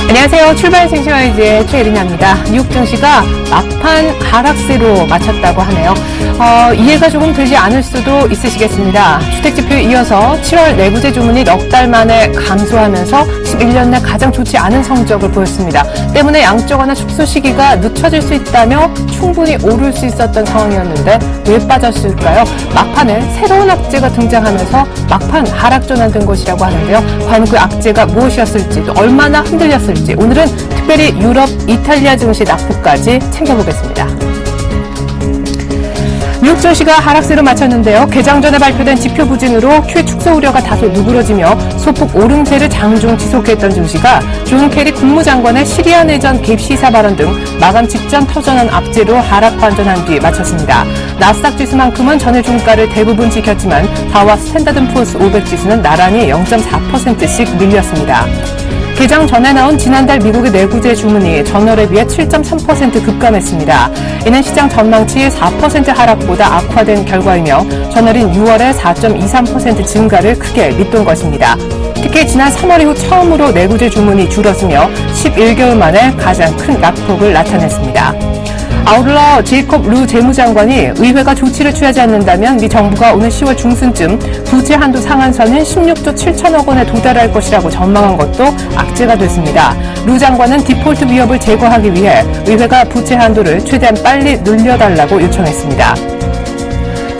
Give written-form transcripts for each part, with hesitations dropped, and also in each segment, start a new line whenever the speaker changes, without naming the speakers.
안녕하세요. 출발 생시와이즈의 최예린입니다. 뉴욕 증시가 막판 하락세로 마쳤다고 하네요. 이해가 조금 되지 않을 수도 있으시겠습니다. 주택지표에 이어서 7월 내부재 주문이 넉 달 만에 감소하면서 11년 내 가장 좋지 않은 성적을 보였습니다. 때문에 양적 완화 축소 시기가 늦춰질 수 있다며 충분히 오를 수 있었던 상황이었는데 왜 빠졌을까요? 막판에 새로운 악재가 등장하면서 막판 하락 전환된 것이라고 하는데요. 과연 그 악재가 무엇이었을지 또 얼마나 흔들렸을지 오늘은 특별히 유럽, 이탈리아 증시 낙폭까지 챙겨보겠습니다. 미국 증시가 하락세로 마쳤는데요. 개장 전에 발표된 지표 부진으로 QE 축소 우려가 다소 누그러지며 소폭 오름세를 장중 지속했던 증시가 존 케리 국무장관의 시리아 내전 개입 시사 발언 등 마감 직전 터져난 악재로 하락 반전한 뒤 마쳤습니다. 나스닥 지수만큼은 전일 종가를 대부분 지켰지만 다우와 스탠다드&푸어스 500 지수는 나란히 0.4%씩 밀렸습니다. 개장 전에 나온 지난달 미국의 내구재 주문이 전월에 비해 7.3% 급감했습니다. 이는 시장 전망치 4% 하락보다 악화된 결과이며 전월인 6월에 4.23% 증가를 크게 밑돈 것입니다. 특히 지난 3월 이후 처음으로 내구재 주문이 줄었으며 11개월 만에 가장 큰 낙폭을 나타냈습니다. 아울러 제이콥 루 재무장관이 의회가 조치를 취하지 않는다면 미 정부가 오늘 10월 중순쯤 부채 한도 상한선인 16조 7천억 원에 도달할 것이라고 전망한 것도 악재가 됐습니다. 루 장관은 디폴트 위협을 제거하기 위해 의회가 부채 한도를 최대한 빨리 늘려달라고 요청했습니다.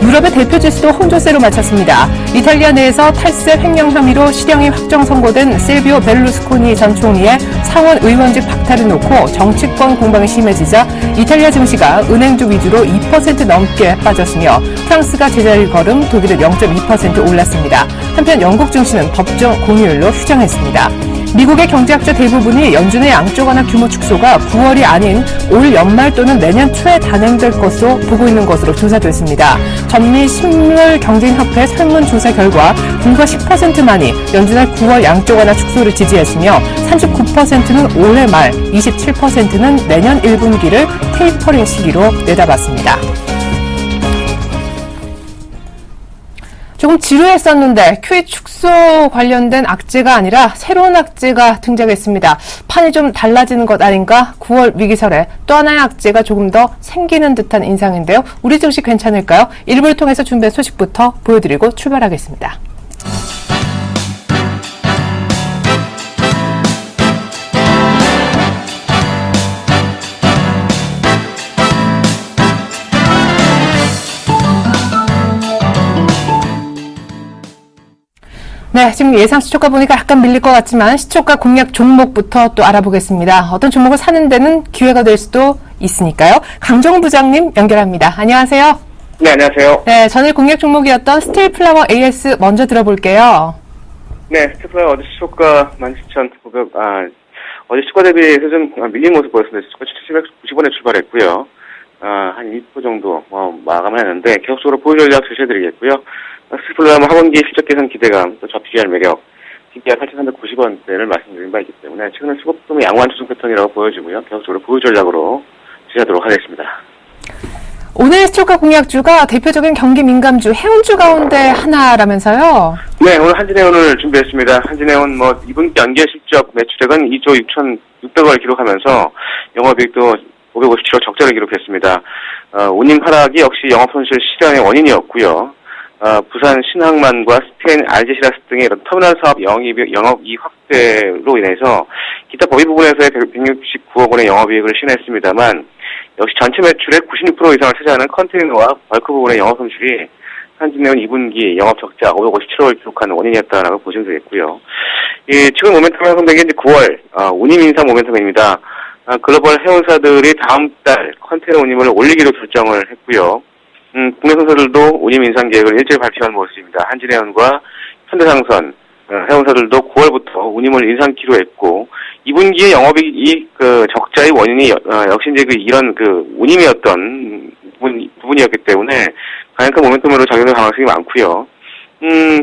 유럽의 대표 지수도 혼조세로 마쳤습니다. 이탈리아 내에서 탈세 횡령 혐의로 실형이 확정 선고된 실비오 베를루스코니 전 총리의 상원 의원직 박탈을 놓고 정치권 공방이 심해지자 이탈리아 증시가 은행주 위주로 2% 넘게 빠졌으며 프랑스가 제자리를 걸음 독일은 0.2% 올랐습니다. 한편 영국 증시는 법정 공휴일로 휴장했습니다. 미국의 경제학자 대부분이 연준의 양적 완화 규모 축소가 9월이 아닌 올 연말 또는 내년 초에 단행될 것으로 보고 있는 것으로 조사됐습니다. 전미 식물경제인협회 설문조사 결과 불과 10%만이 연준의 9월 양적 완화 축소를 지지했으며 39%는 올해 말, 27%는 내년 1분기를 테이퍼링 시기로 내다봤습니다. 조금 지루했었는데 QE 축소 관련된 악재가 아니라 새로운 악재가 등장했습니다. 판이 좀 달라지는 것 아닌가? 9월 위기설에 또 하나의 악재가 조금 더 생기는 듯한 인상인데요. 우리 증시 괜찮을까요? 일부를 통해서 준비한 소식부터 보여드리고 출발하겠습니다. 네, 지금 예상 시초가 보니까 약간 밀릴 것 같지만 시초가 공략 종목부터 또 알아보겠습니다. 어떤 종목을 사는 데는 기회가 될 수도 있으니까요. 강정훈 부장님 연결합니다. 안녕하세요.
네, 안녕하세요.
네, 전일 공략 종목이었던 스틸플라워 AS 먼저 들어볼게요.
네, 스틸플라워 어제 시초가 17,900, 어제 시초가 대비해서 좀 밀린 모습 보였습니다. 시초가 7,790원에 출발했고요. 한 2% 정도 마감을 했는데 계속적으로 보유 전략 제시해드리겠고요. 스틸플라워 하반기 실적 개선 기대감, 또 저PBR 매력, PBR 8,390원대를 말씀드린 바 있기 때문에 최근에 수급금의 양호한 추정 패턴이라고 보여지고요. 계속적으로 보유 전략으로 제시하도록 하겠습니다.
오늘 시초가 공략주가 대표적인 경기 민감주 해운주 가운데 하나라면서요?
네, 오늘 한진해운을 준비했습니다. 한진해운 2분기 연계 실적 매출액은 2조 6,600원을 기록하면서 영업이익도 557억 적자를 기록했습니다. 운임 하락이 역시 영업손실 실현의 원인이었고요. 부산 신항만과 스페인 알제시라스 등의 이런 터미널 사업 영업이익 확대로 인해서 기타 법인 부분에서의 169억 원의 영업이익을 실현했습니다만 역시 전체 매출의 96% 이상을 차지하는 컨테이너와 벌크 부분의 영업 손실이 한진해운 2분기 영업 적자 557억을 기록한 원인이었다라고 보시면 되겠고요. 지금 모멘텀 형성된 게 이제 9월 운임 인상 모멘텀입니다. 글로벌 해운사들이 다음 달 컨테이너 운임을 올리기로 결정을 했고요. 국내 선사들도 운임 인상 계획을 일제히 발표한 모습입니다. 한진해운과 현대상선, 해운사들도 9월부터 운임을 인상키로 했고, 2분기의 영업이익 적자의 원인이 역시 이제 이런 운임이었던 부분이었기 때문에 가장 큰 모멘텀으로 작용될 가능성이 많고요.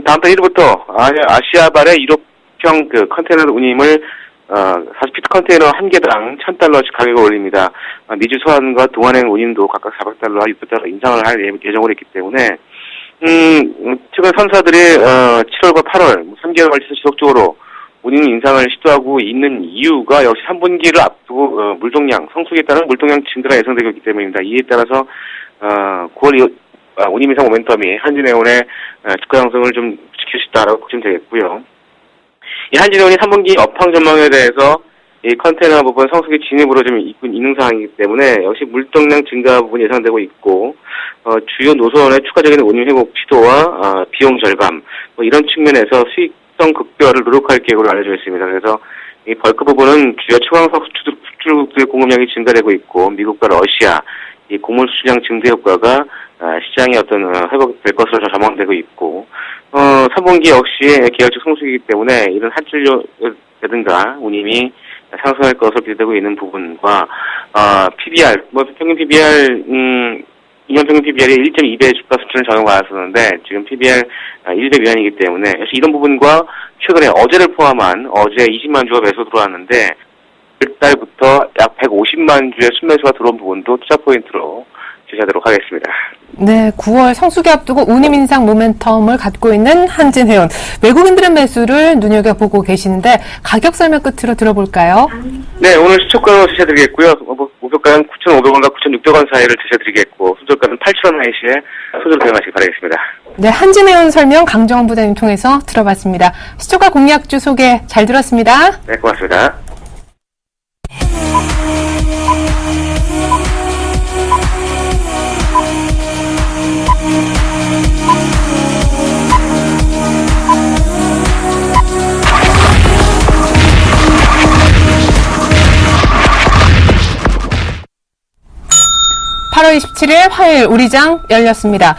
다음 달 1일부터 아시아발의 1호평 컨테이너 운임을 40피트 컨테이너 한 개당 $1,000씩 가격을 올립니다. 미주 소환과 동안행 운임도 각각 $400와 $600 인상을 할 예정으로 있기 때문에 최근 선사들이 7월과 8월 3개월 지속적으로 운임 인상을 시도하고 있는 이유가 역시 3분기를 앞두고 물동량, 성수기에 따른 물동량 증가가 예상되고 있기 때문입니다. 이에 따라서 9월 운임 인상 모멘텀이 한진해운의 주가 형성을 좀 지킬 수 있다라고 보시면 되겠고요. 이 한진해운이 3분기 업황 전망에 대해서 이 컨테이너 부분 성수기 진입으로 좀 있는 상황이기 때문에 역시 물동량 증가 부분이 예상되고 있고 주요 노선의 추가적인 운임 회복 시도와 비용 절감 이런 측면에서 수익성 극대화를 노력할 계획으로 알려져 있습니다. 그래서 이 벌크 부분은 주요 초강석 수출국들의 공급량이 증가되고 있고 미국과 러시아 이 곡물 수출량 증대 효과가 시장의 어떤 회복될 것으로 전망되고 있고 3분기 역시 계열적 성수기이기 때문에 이런 한출료라든가 운임이 상승할 것으로 기대되고 있는 부분과 PBR 평균 PBR 2년 평균 PBR이 1.2배 주가 수준을 적용받았었는데 지금 PBR 1배 미만이기 때문에 역시 이런 부분과 최근에 어제를 포함한 어제 20만 주가 매수 들어왔는데 1달부터 약 150만 주의 순매수가 들어온 부분도 투자 포인트로 제시하도록 하겠습니다.
네, 9월 성수기 앞두고 운임 인상 모멘텀을 갖고 있는 한진해운. 외국인들의 매수를 눈여겨보고 계시는데 가격 설명 끝으로 들어볼까요?
네, 오늘 시초가로 제시해드리겠고요. 목표가는 9,500원과 9,600원 사이를 제시해드리겠고 손절가는 8,000원 하이시에 손절 대응하시기 바라겠습니다.
네, 한진해운 설명 강정원 부장님 통해서 들어봤습니다. 시초가 공략주 소개 잘 들었습니다.
네, 고맙습니다.
(8월 27일) 화요일 우리장 열렸습니다.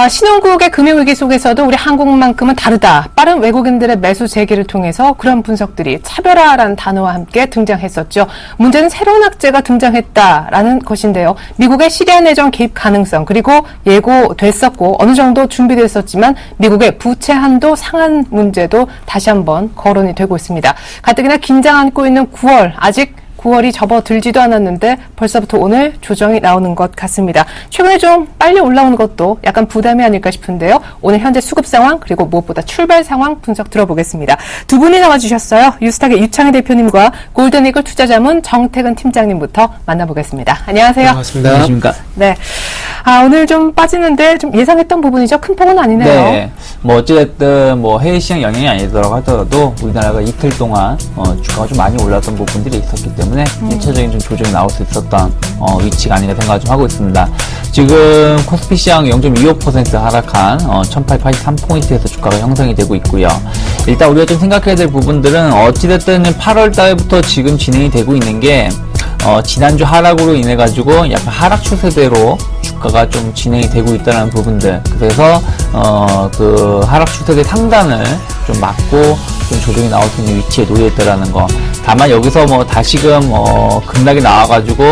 신흥국의 금융위기 속에서도 우리 한국만큼은 다르다. 빠른 외국인들의 매수 재기를 통해서 그런 분석들이 차별화라는 단어와 함께 등장했었죠. 문제는 새로운 악재가 등장했다라는 것인데요. 미국의 시리아 내전 개입 가능성 그리고 예고됐었고 어느 정도 준비됐었지만 미국의 부채 한도 상한 문제도 다시 한번 거론이 되고 있습니다. 가뜩이나 긴장 안고 있는 9월 아직 9월이 접어들지도 않았는데 벌써부터 오늘 조정이 나오는 것 같습니다. 최근에 좀 빨리 올라오는 것도 약간 부담이 아닐까 싶은데요. 오늘 현재 수급 상황 그리고 무엇보다 출발 상황 분석 들어보겠습니다. 두 분이 나와주셨어요. 유스탁의 유창희 대표님과 골든이글 투자자문 정태근 팀장님부터 만나보겠습니다. 안녕하세요.
반갑습니다. 안녕하십니까.
네. 오늘 좀 빠지는데 좀 예상했던 부분이죠. 큰 폭은 아니네요.
네. 어찌됐든 해외 시장 영향이 아니더라고 하더라도 우리나라가 이틀 동안 주가가 좀 많이 올랐던 부분들이 있었기 때문에 1차적인 좀 조정이 나올 수 있었던 위치가 아닌가 생각을 좀 하고 있습니다. 지금 코스피 시장 0.25% 하락한 1883포인트에서 주가가 형성이 되고 있고요. 일단 우리가 좀 생각해야 될 부분들은 어찌됐든 8월 달부터 지금 진행이 되고 있는 게 지난주 하락으로 인해 가지고 약간 하락 추세대로 주가가 좀 진행이 되고 있다는 부분들. 그래서 그 하락 추세대 상단을 좀 막고 좀 조정이 나올 수 있는 위치에 놓여 있다라는 거. 다만 여기서 다시금 급락이 나와가지고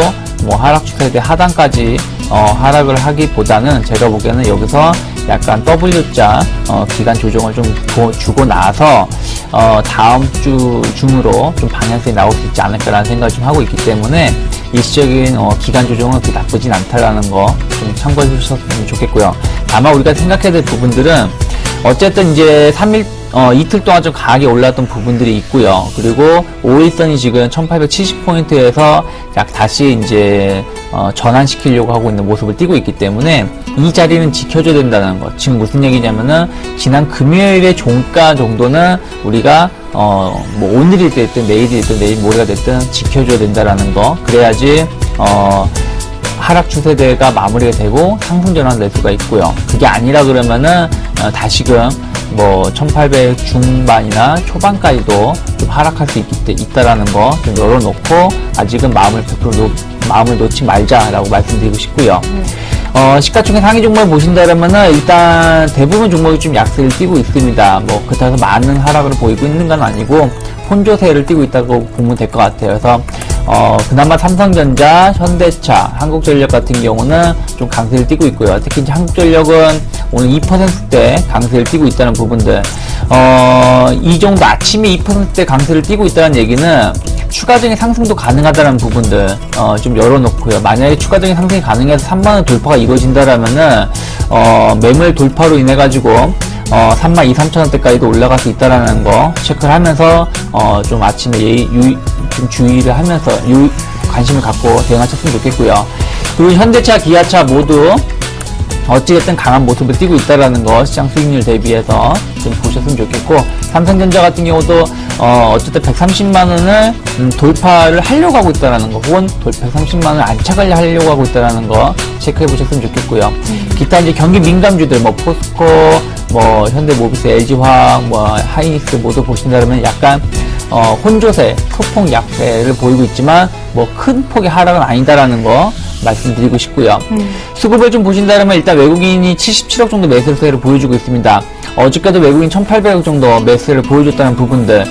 하락 추세대 하단까지 하락을 하기보다는 제가 보기에는 여기서 약간 W자 기간 조정을 좀 주고 나서 다음 주 중으로 좀 방향성이 나올 수 있지 않을까라는 생각을 좀 하고 있기 때문에 일시적인 기간 조정은 그렇게 나쁘진 않다라는 거 좀 참고해 주셨으면 좋겠고요. 다만 우리가 생각해야 될 부분들은 어쨌든 이제 이틀 동안 좀 강하게 올랐던 부분들이 있고요. 그리고 5일선이 지금 1870포인트에서 다시 이제 전환시키려고 하고 있는 모습을 띠고 있기 때문에 이 자리는 지켜줘야 된다는 것. 지금 무슨 얘기냐면은 지난 금요일의 종가 정도는 우리가 오늘이 됐든 내일이 됐든 내일 모레가 됐든 지켜줘야 된다라는 거. 그래야지 하락 추세대가 마무리가 되고 상승 전환 될 수가 있고요. 그게 아니라 그러면은 다시금 1800 중반이나 초반까지도 좀 하락할 수 있다라는 거 좀 열어놓고 아직은 마음을 100% 마음을 놓지 말자라고 말씀드리고 싶고요. 시가총액 상위 종목을 보신다면은 일단 대부분 종목이 좀 약세를 띠고 있습니다. 그렇다고 해서 많은 하락을 보이고 있는 건 아니고 혼조세를 띠고 있다고 보면 될 것 같아요. 그래서 그나마 삼성전자, 현대차, 한국전력 같은 경우는 좀 강세를 띠고 있고요. 특히 이제 한국전력은 오늘 2%대 강세를 띠고 있다는 부분들. 이 정도 아침에 2%대 강세를 띄고 있다는 얘기는 추가적인 상승도 가능하다는 부분들 좀 열어놓고요. 만약에 추가적인 상승이 가능해서 3만원 돌파가 이루어진다라면은 매물 돌파로 인해 가지고 32,000~33,000원대까지도 올라갈 수 있다라는 거 체크를 하면서 좀 아침에 좀 주의를 하면서 관심을 갖고 대응하셨으면 좋겠고요. 그리고 현대차, 기아차 모두 어찌됐든 강한 모습을 띄고 있다라는 거 시장 수익률 대비해서 좀 보셨으면 좋겠고, 삼성전자 같은 경우도 어쨌든 130만원을 돌파를 하려고 하고 있다라는 거, 혹은 130만원을 안착을 하려고 하고 있다라는 거 체크해 보셨으면 좋겠고요. 기타 이제 경기 민감주들 뭐 포스코, 뭐 현대모비스, LG화학, 뭐 하이닉스 모두 보신다면 약간 혼조세, 소폭 약세를 보이고 있지만 뭐 큰 폭의 하락은 아니다라는 거 말씀드리고 싶고요. 수급을 좀 보신다면 일단 외국인이 77억 정도 매수세를 보여주고 있습니다. 어저께도 외국인 1,800억 정도 매수세를 보여줬다는 부분들,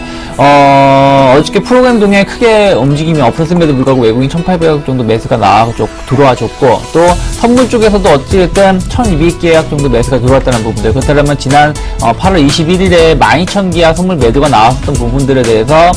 어저께 프로그램 중에 크게 움직임이 없었음에도 불구하고 외국인 1,800억 정도 매수가 들어와 줬고, 또 선물 쪽에서도 어찌됐든 1,200계약 정도 매수가 들어왔다는 부분들, 그렇다면 지난 8월 21일에 12,000계약 선물 매도가 나왔었던 부분들에 대해서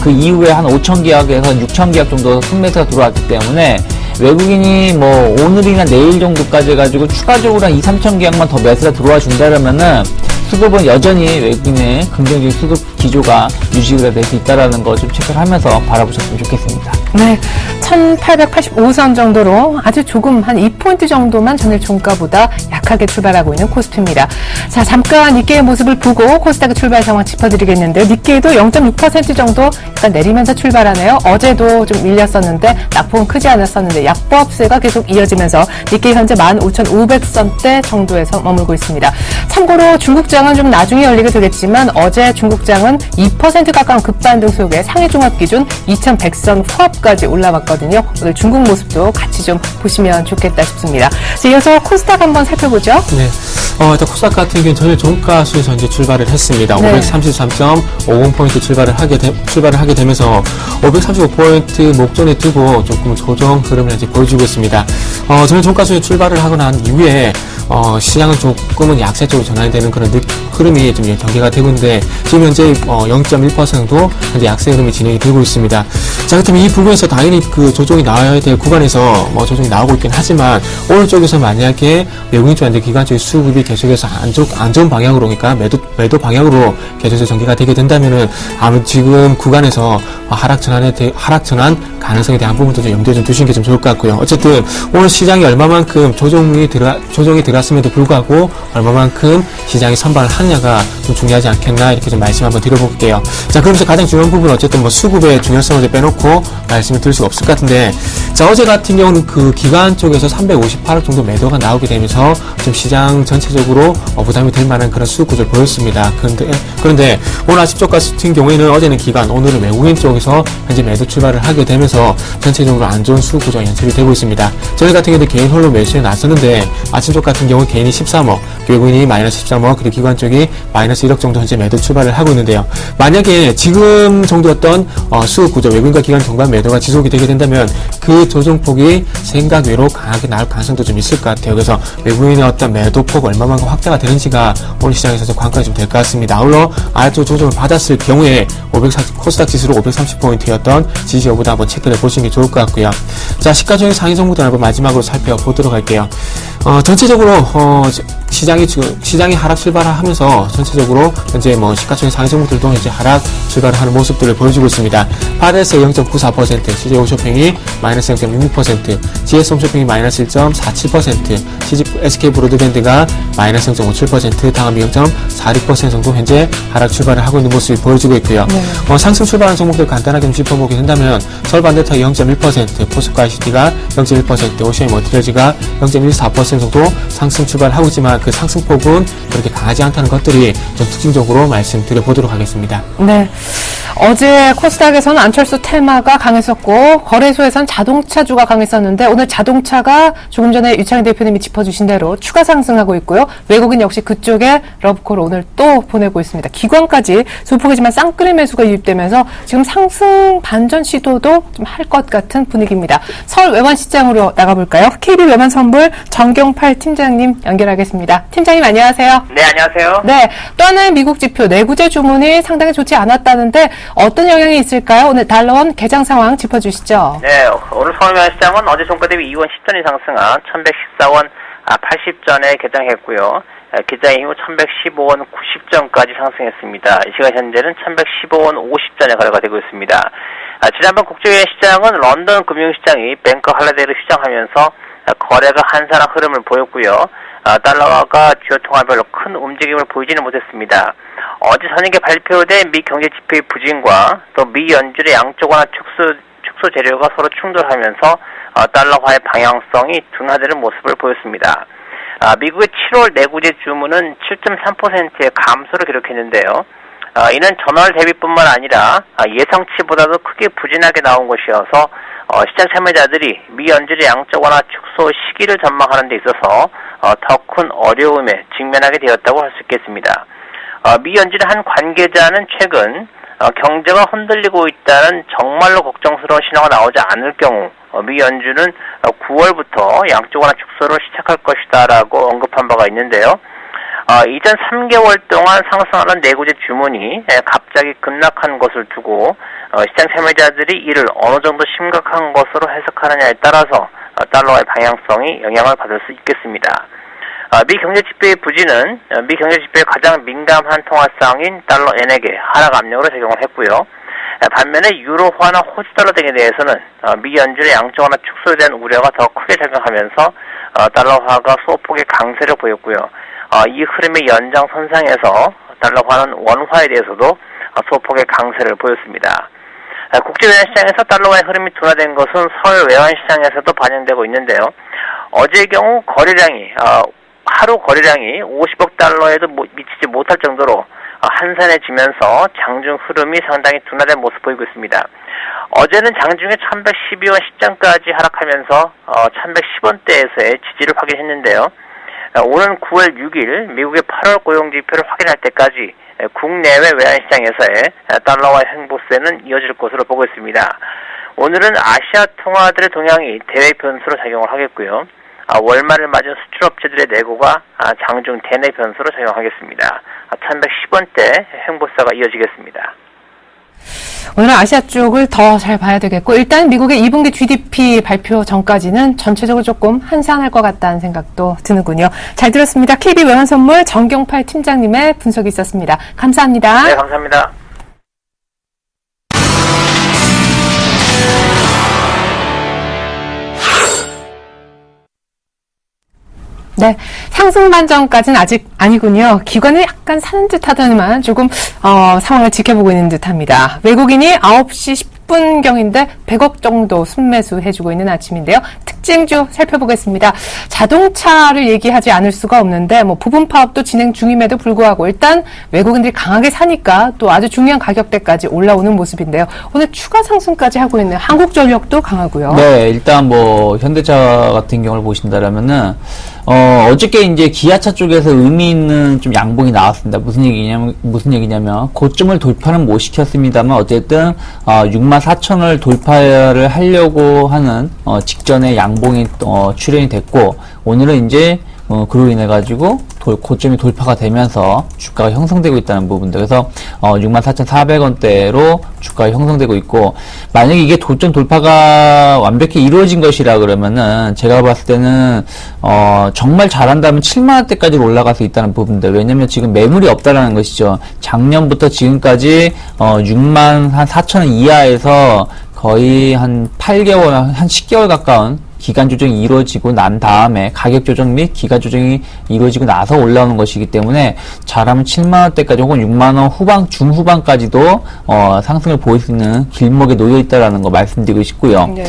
그 이후에 한 5,000계약에서 6,000계약 정도 순매수가 들어왔기 때문에 외국인이 뭐 오늘이나 내일 정도까지 해가지고 추가적으로 한 2~3,000계약만 더 매수가 들어와 준다라면은 수급은 여전히 외국인의 긍정적인 수급 기조가 유지가 될 수 있다는 거 좀 체크를 하면서 바라보셨으면 좋겠습니다.
네, 1885선 정도로 아주 조금 한 2포인트 정도만 전일 종가보다 약하게 출발하고 있는 코스피입니다. 자, 잠깐 니케이의 모습을 보고 코스닥의 출발 상황 짚어드리겠는데요. 니케이도 0.6% 정도 약간 내리면서 출발하네요. 어제도 좀 밀렸었는데 낙폭은 크지 않았었는데 약보합세가 계속 이어지면서 니케이 현재 15,500선대 정도에서 머물고 있습니다. 참고로 중국장은 좀 나중에 열리게 되겠지만 어제 중국장은 2% 가까운 급반등 속에 상해 종합 기준 2,100선 후압까지 올라왔거든요. 오늘 중국 모습도 같이 좀 보시면 좋겠다 싶습니다. 자, 이어서 코스닥 한번 살펴보죠.
네. 일단 코스닥 같은 경우는 전일 종가 수에서 이제 출발을 했습니다.
네.
533.50포인트 출발을 하게 되면서 535포인트 목전에 두고 조금 조정 흐름을 이제 보여주고 있습니다. 전일 종가 수에 출발을 하고 난 이후에 시장은 조금은 약세 쪽으로 전환이 되는 그런 흐름이 좀 전개가 되고 있는데, 지금 현재 0.1% 현재 약세 흐름이 진행이 되고 있습니다. 자, 그렇다면 이 부분에서 당연히 그 조정이 나와야 될 구간에서 조정이 나오고 있긴 하지만, 오른쪽에서 만약에 외국인 쪽한테 기관 쪽의 수급이 계속해서 안 좋은 방향으로, 그러니까 매도 방향으로 계속해서 전개가 되게 된다면은 아무래도 지금 구간에서 하락 전환 가능성에 대한 부분도 좀 염두에 좀 두시는 게 좀 좋을 것 같고요. 어쨌든 오늘 시장이 얼마만큼 조정이 들어갔음에도 불구하고 얼마만큼 시장이 선방을 하느냐가 좀 중요하지 않겠나, 이렇게 좀 말씀 한번 드려볼게요. 자, 그러면서 가장 중요한 부분은 어쨌든 뭐 수급의 중요성을 빼놓고 말씀을 드릴 수가 없을 것 같은데, 자, 어제 같은 경우는 그 기관 쪽에서 358억 정도 매도가 나오게 되면서 좀 시장 전체적으로 부담이 될 만한 그런 수급 구조를 보였습니다. 그런데 오늘 아침 쪽 같은 경우에는 어제는 기관, 오늘은 외국인 쪽에서 현재 매도 출발을 하게 되면서 전체적으로 안 좋은 수급 구조가 연출이 되고 있습니다. 저희 같은 경우는 개인 홀로 매수에 나섰는데, 아침 쪽 같은 경우 개인이 13억, 외국인이 마이너스 13억, 그리고 기관 쪽이 마이너스 1억 정도 현재 매도 출발을 하고 있는데요. 만약에 지금 정도였던 수급 구조, 외국인과 기관 동반 매도가 지속이 되게 된다면 그 조정폭이 생각 외로 강하게 나올 가능성도 좀 있을 것 같아요. 그래서 외국인의 어떤 매도폭 얼마만큼 확대가 되는지가 오늘 시장에서 좀 관건이 좀 될 것 같습니다. 아울러 아래쪽 조정을 받았을 경우에 코스닥 지수로 530포인트였던 지지 여부도 한번 체크를 보시는 게 좋을 것 같고요. 자, 시가총액 상위 종목들 한번 마지막으로 살펴보도록 할게요. 전체적으로 시장이 하락 출발을 하면서 전체적으로 현재 시가총액 상위 종목들도 이제 하락 출발을 하는 모습들을 보여주고 있습니다. 파데스 0.94%, CJ 홈쇼핑이 마이너스 0.66%, GS 홈쇼핑이 마이너스 1.47%, SK 브로드밴드가 마이너스 0.57%, 당합이 0.46% 정도 현재 하락 출발을 하고 있는 모습이 보여지고 있고요. 네. 상승 출발하는 종목들 간단하게 좀 짚어보게 된다면, 서울반도체 0.1%, 포스코 ICT가 0.1%, 오시아이 머티리얼즈가 0.14% 정도 상승 출발하고 있지만 그 상승폭은 그렇게 강하지 않다는 것들이 좀 특징적으로 말씀드려보도록 하겠습니다.
네. 어제 코스닥에서는 안철수 테마가 강했었고, 거래소에서는 자동차주가 강했었는데, 오늘 자동차가 조금 전에 유창희 대표님이 짚어주신 대로 추가 상승하고 있고요. 있는데요. 외국인 역시 그쪽에 러브콜을 오늘 또 보내고 있습니다. 기관까지 소폭이지만 쌍끌이 매수가 유입되면서 지금 상승 반전 시도도 좀 할 것 같은 분위기입니다. 서울 외환시장으로 나가볼까요? KB 외환선물 정경팔 팀장님 연결하겠습니다. 팀장님 안녕하세요.
네, 안녕하세요.
네, 또 하나의 미국 지표 내구재 주문이 상당히 좋지 않았다는데 어떤 영향이 있을까요? 오늘 달러원 개장 상황 짚어주시죠.
네, 오늘 서울시장은 어제 종가 대비 2원 10전이 상승한 1114원 80전에 개장했고요. 개장 이후 1115원 90전까지 상승했습니다. 이 시간 현재는 1115원 50전에 거래가 되고 있습니다. 지난번 국제유예 시장은 런던 금융시장이 뱅커 할라데이를 시작하면서 거래가 한산한 흐름을 보였고요. 달러가 주요 통화별로 큰 움직임을 보이지는 못했습니다. 어제 저녁에 발표된 미 경제 지표의 부진과 또 미 연준의 양적 완화 축소 재료가 서로 충돌하면서 달러화의 방향성이 둔화되는 모습을 보였습니다. 미국의 7월 내구재 주문은 7.3%의 감소를 기록했는데요. 이는 전월 대비뿐만 아니라 예상치보다도 크게 부진하게 나온 것이어서 시장 참여자들이 미 연준의 양적 완화 축소 시기를 전망하는 데 있어서 더 큰 어려움에 직면하게 되었다고 할 수 있겠습니다. 미 연준의 한 관계자는 최근 경제가 흔들리고 있다는 정말로 걱정스러운 신호가 나오지 않을 경우 미 연준은 9월부터 양적 완화 축소를 시작할 것이다라고 언급한 바가 있는데요. 이전 3개월 동안 상승하는 내구재 주문이 갑자기 급락한 것을 두고 시장 참여자들이 이를 어느 정도 심각한 것으로 해석하느냐에 따라서 달러의 방향성이 영향을 받을 수 있겠습니다. 미 경제 지표의 부진은 미 경제 지표에 가장 민감한 통화상인 달러 엔에게 하락 압력으로 작용을 했고요. 반면에 유로화나 호주달러 등에 대해서는 미 연준의 양적 완화 축소에 대한 우려가 더 크게 작용하면서 달러화가 소폭의 강세를 보였고요. 이 흐름의 연장선상에서 달러화는 원화에 대해서도 소폭의 강세를 보였습니다. 국제외환시장에서 달러화의 흐름이 둔화된 것은 서울 외환시장에서도 반영되고 있는데요. 어제의 경우 거래량이 하루 거래량이 50억 달러에도 미치지 못할 정도로 한산해지면서 장중 흐름이 상당히 둔화된 모습 보이고 있습니다. 어제는 장중에 1112원 시장까지 하락하면서 1110원대에서의 지지를 확인했는데요. 오는 9월 6일 미국의 8월 고용지표를 확인할 때까지 국내외 외환시장에서의 달러화의 횡보세는 이어질 것으로 보고 있습니다. 오늘은 아시아 통화들의 동향이 대외 변수로 작용을 하겠고요. 월말을 맞은 수출업체들의 내고가 장중 대내 변수로 작용하겠습니다. 1110원대 횡보세가 이어지겠습니다.
오늘 아시아 쪽을 더 잘 봐야 되겠고 일단 미국의 2분기 GDP 발표 전까지는 전체적으로 조금 한산할 것 같다는 생각도 드는군요. 잘 들었습니다. KB 외환선물 정경팔 팀장님의 분석이 있었습니다. 감사합니다.
네, 감사합니다.
네, 상승 반전까지는 아직 아니군요. 기관은 약간 사는 듯 하더니만 조금 상황을 지켜보고 있는 듯합니다. 외국인이 9시 10분경인데 100억 정도 순매수 해주고 있는 아침인데요. 특징주 살펴보겠습니다. 자동차를 얘기하지 않을 수가 없는데 부분 파업도 진행 중임에도 불구하고 일단 외국인들이 강하게 사니까 또 아주 중요한 가격대까지 올라오는 모습인데요. 오늘 추가 상승까지 하고 있는 한국전력도 강하고요.
네, 일단 현대차 같은 경우를 보신다라면은 어저께 이제 기아차 쪽에서 의미 있는 좀 양봉이 나왔습니다. 무슨 얘기냐면 고점을 돌파는 못 시켰습니다만 어쨌든 64,000을 돌파를 하려고 하는 직전에 양봉이 출현이 됐고 오늘은 이제 그로 인해 가지고 고점이 돌파가 되면서 주가가 형성되고 있다는 부분들. 그래서 64,400원대로 주가가 형성되고 있고 만약에 이게 고점 돌파가 완벽히 이루어진 것이라 그러면은 제가 봤을 때는 정말 잘한다면 7만원대까지 올라갈 수 있다는 부분들. 왜냐면 지금 매물이 없다라는 것이죠. 작년부터 지금까지 64,000원 이하에서 거의 한 8개월, 한 10개월 가까운 기간 조정이 이루어지고 난 다음에 가격 조정 및 기간 조정이 이루어지고 나서 올라오는 것이기 때문에 잘하면 7만원대까지 혹은 6만원 중후반까지도 상승을 보일 수 있는 길목에 놓여 있다라는 거 말씀드리고 싶고요.
네.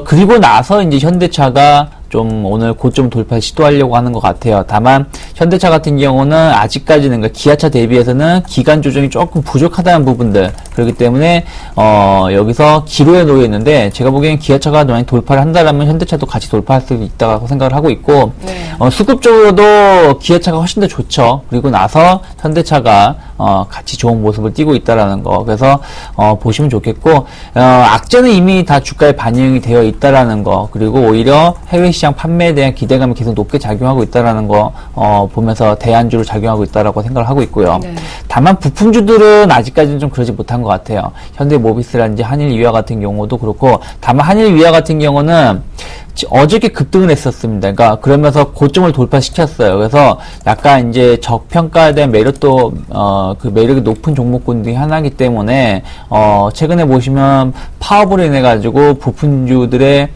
그리고 나서 이제 현대차가 좀 오늘 고점 돌파 시도하려고 하는 것 같아요. 다만 현대차 같은 경우는 아직까지는 그러니까 기아차 대비해서는 기간 조정이 조금 부족하다는 부분들 그렇기 때문에 여기서 기로에 놓여 있는데 제가 보기엔 기아차가 많이 돌파를 한다라면 현대차도 같이 돌파할 수 있다고 생각을 하고 있고 수급적으로도 기아차가 훨씬 더 좋죠. 그리고 나서 현대차가 같이 좋은 모습을 띄고 있다라는 거 그래서 보시면 좋겠고 악재는 이미 다 주가에 반영이 되어 있다라는 거 그리고 오히려 해외 시장 판매에 대한 기대감이 계속 높게 작용하고 있다라는 거 보면서 대안주로 작용하고 있다라고 생각을 하고 있고요.
네.
다만 부품주들은 아직까지는 좀 그러지 못한 것 같아요. 현대모비스라든지 한일위아 같은 경우도 그렇고 다만 한일위아 같은 경우는 어저께 급등을 했었습니다. 그러니까 그러면서 고점을 돌파시켰어요. 그래서 약간 이제 저평가에 대한 매력도 그 매력이 높은 종목군 중에 하나이기 때문에 최근에 보시면 파업으로 인해 가지고 부품주들의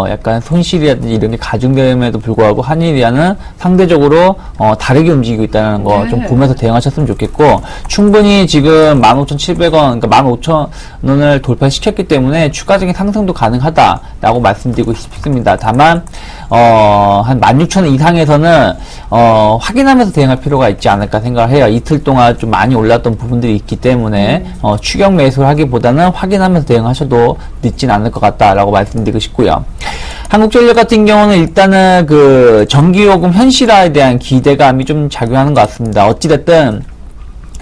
약간 손실이라든지 이런 게 가중됨에도 불구하고 한일위아는 상대적으로 다르게 움직이고 있다는 거 좀 보면서 대응하셨으면 좋겠고 충분히 지금 15,700원, 그러니까 15,000원을 돌파시켰기 때문에 추가적인 상승도 가능하다라고 말씀드리고 싶습니다. 다만 한 16,000원 이상에서는 확인하면서 대응할 필요가 있지 않을까 생각을 해요. 이틀 동안 좀 많이 올랐던 부분들이 있기 때문에 추격 매수를 하기보다는 확인하면서 대응하셔도 늦진 않을 것 같다라고 말씀드리고 싶고요. 한국전력 같은 경우는 일단은 그 전기요금 현실화에 대한 기대감이 좀 작용하는 것 같습니다. 어찌됐든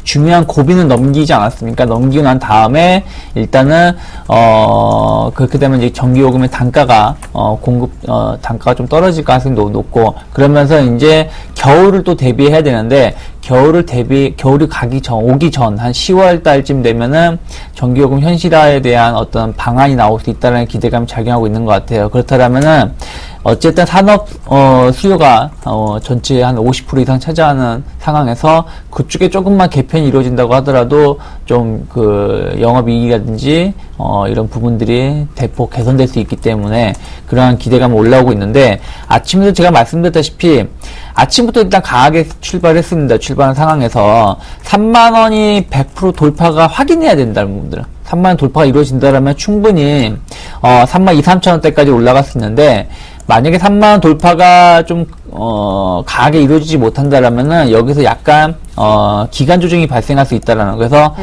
중요한 고비는 넘기지 않았습니까? 넘기고 난 다음에 일단은 그렇게 되면 이제 전기요금의 단가가 단가가 좀 떨어질 가능성이 높고 그러면서 이제 겨울을 또 대비해야 되는데 겨울이 오기 전 한 10월 달쯤 되면은 전기요금 현실화에 대한 어떤 방안이 나올 수 있다는 기대감이 작용하고 있는 것 같아요. 그렇다면은 어쨌든 산업 수요가 전체의 한 50% 이상 차지하는 상황에서 그쪽에 조금만 개편이 이루어진다고 하더라도 좀 그 영업이익이라든지 이런 부분들이 대폭 개선될 수 있기 때문에 그러한 기대감이 올라오고 있는데 아침에도 제가 말씀드렸다시피 아침부터 일단 강하게 출발했습니다. 출발한 상황에서 3만원이 100% 돌파가 확인해야 된다는 부분들. 3만원 돌파가 이루어진다면 충분히 3만 2, 3천원대까지 올라갈 수 있는데 만약에 3만원 돌파가 좀 강하게 이루어지지 못한다라면은 여기서 약간 기간 조정이 발생할 수 있다라는 그래서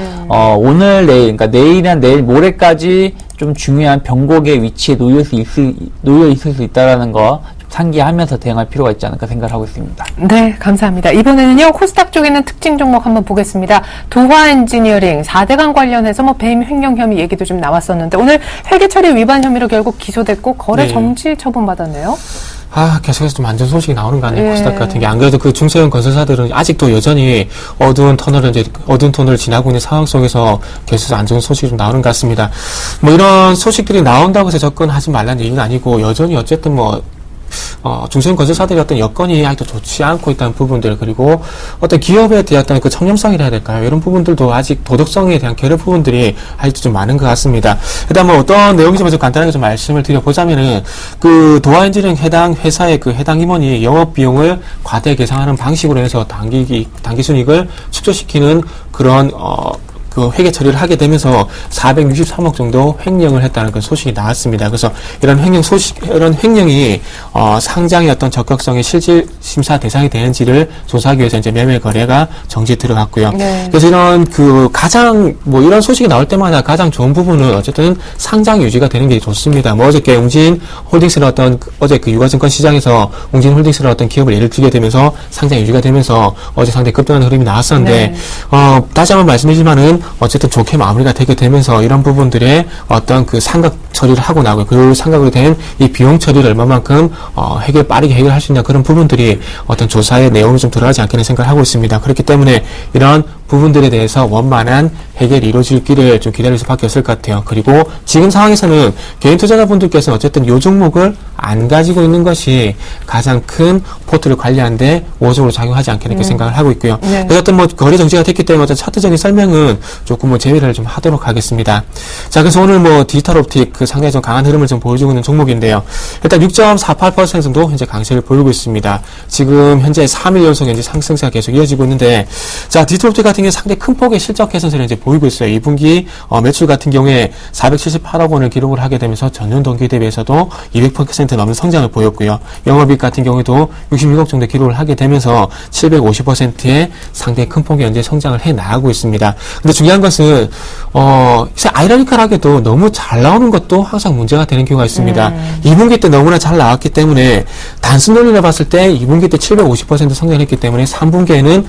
오늘 내일 그러니까 내일이나 내일 모레까지 좀 중요한 변곡의 위치에 놓여 있을 수 있다라는 거 상기하면서 대응할 필요가 있지 않을까 생각을 하고 있습니다.
네, 감사합니다. 이번에는요, 코스닥 쪽에 있는 특징 종목 한번 보겠습니다. 도화 엔지니어링 4대강 관련해서 뱀 횡령 혐의 얘기도 좀 나왔었는데, 오늘 회계 처리 위반 혐의로 결국 기소됐고, 거래 정지 처분받았네요.
계속해서 좀 안 좋은 소식이 나오는 거 아니에요, 코스닥 같은 게. 안 그래도 그 중소형 건설사들은 아직도 여전히 어두운 터널을 지나고 있는 상황 속에서 계속 안 좋은 소식이 좀 나오는 것 같습니다. 뭐 이런 소식들이 나온다고 해서 접근하지 말라는 얘기는 아니고, 여전히 어쨌든 중소형 건설사들의 어떤 여건이 아직도 좋지 않고 있다는 부분들, 그리고 어떤 기업에 대한 어떤 그 청렴성이라 해야 될까요? 이런 부분들도 아직 도덕성에 대한 결여 부분들이 아직도 좀 많은 것 같습니다. 일단 어떤 내용인지 먼저 간단하게 좀 말씀을 드려보자면은, 그 도화엔지니어링 해당 회사의 그 해당 임원이 영업비용을 과대 계상하는 방식으로 해서 당기순이익을 축소시키는 그런, 그 회계 처리를 하게 되면서 463억 정도 횡령을 했다는 그 소식이 나왔습니다. 그래서 이런 횡령이 상장의 어떤 적격성의 실질 심사 대상이 되는지를 조사하기 위해서 이제 매매 거래가 정지에 들어갔고요.
네.
그래서 이런 가장 이런 소식이 나올 때마다 가장 좋은 부분은 어쨌든 상장 유지가 되는 게 좋습니다. 어저께 웅진 홀딩스는 어제 그 유가증권 시장에서 웅진 홀딩스는 어떤 기업을 예를 들게 되면서 상장 유지가 되면서 어제 상당히 급등하는 흐름이 나왔었는데,
네.
다시 한번 말씀드리지만은 어쨌든 좋게 마무리가 되게 되면서 이런 부분들의 어떤 그 상각 처리를 하고 나고요. 그 상각으로 된 이 비용 처리를 얼마만큼 빠르게 해결할 수 있냐, 그런 부분들이 어떤 조사의 내용이 좀 들어가지 않겠는 생각을 하고 있습니다. 그렇기 때문에 이런 부분들에 대해서 원만한 해결이 이루어질 길을 좀 기다릴 수밖에 없을 것 같아요. 그리고 지금 상황에서는 개인 투자자분들께서는 어쨌든 요 종목을 안 가지고 있는 것이 가장 큰 포트를 관리하는데 우호적으로 작용하지 않겠나 이렇게 생각을 하고 있고요.
네.
그래서 어떤 거래 정지가 됐기 때문에 어떤 차트적인 설명은 조금 제외를 좀 하도록 하겠습니다. 자, 그래서 오늘 디지털 옵틱 상당히 좀 강한 흐름을 좀 보여주고 있는 종목인데요. 일단 6.48% 정도 현재 강세를 보이고 있습니다. 지금 현재 3일 연속 현재 상승세가 계속 이어지고 있는데, 자, 디지털 옵틱 같은 경우에 상당히 큰 폭의 실적 개선세를 이제 보이고 있어요. 2분기 매출 같은 경우에 478억 원을 기록을 하게 되면서 전년 동기 대비해서도 200% 20% 넘는 성장을 보였고요. 영업이익 같은 경우에도 66억 정도 기록을 하게 되면서 750%의 상당히 큰 폭의 현재 성장을 해 나가고 있습니다. 근데 중요한 것은 아이러니컬하게도 너무 잘 나오는 것도 항상 문제가 되는 경우가 있습니다. 2분기 때 너무나 잘 나왔기 때문에 단순 논리를 봤을 때 2분기 때 750% 성장했기 때문에 3분기에는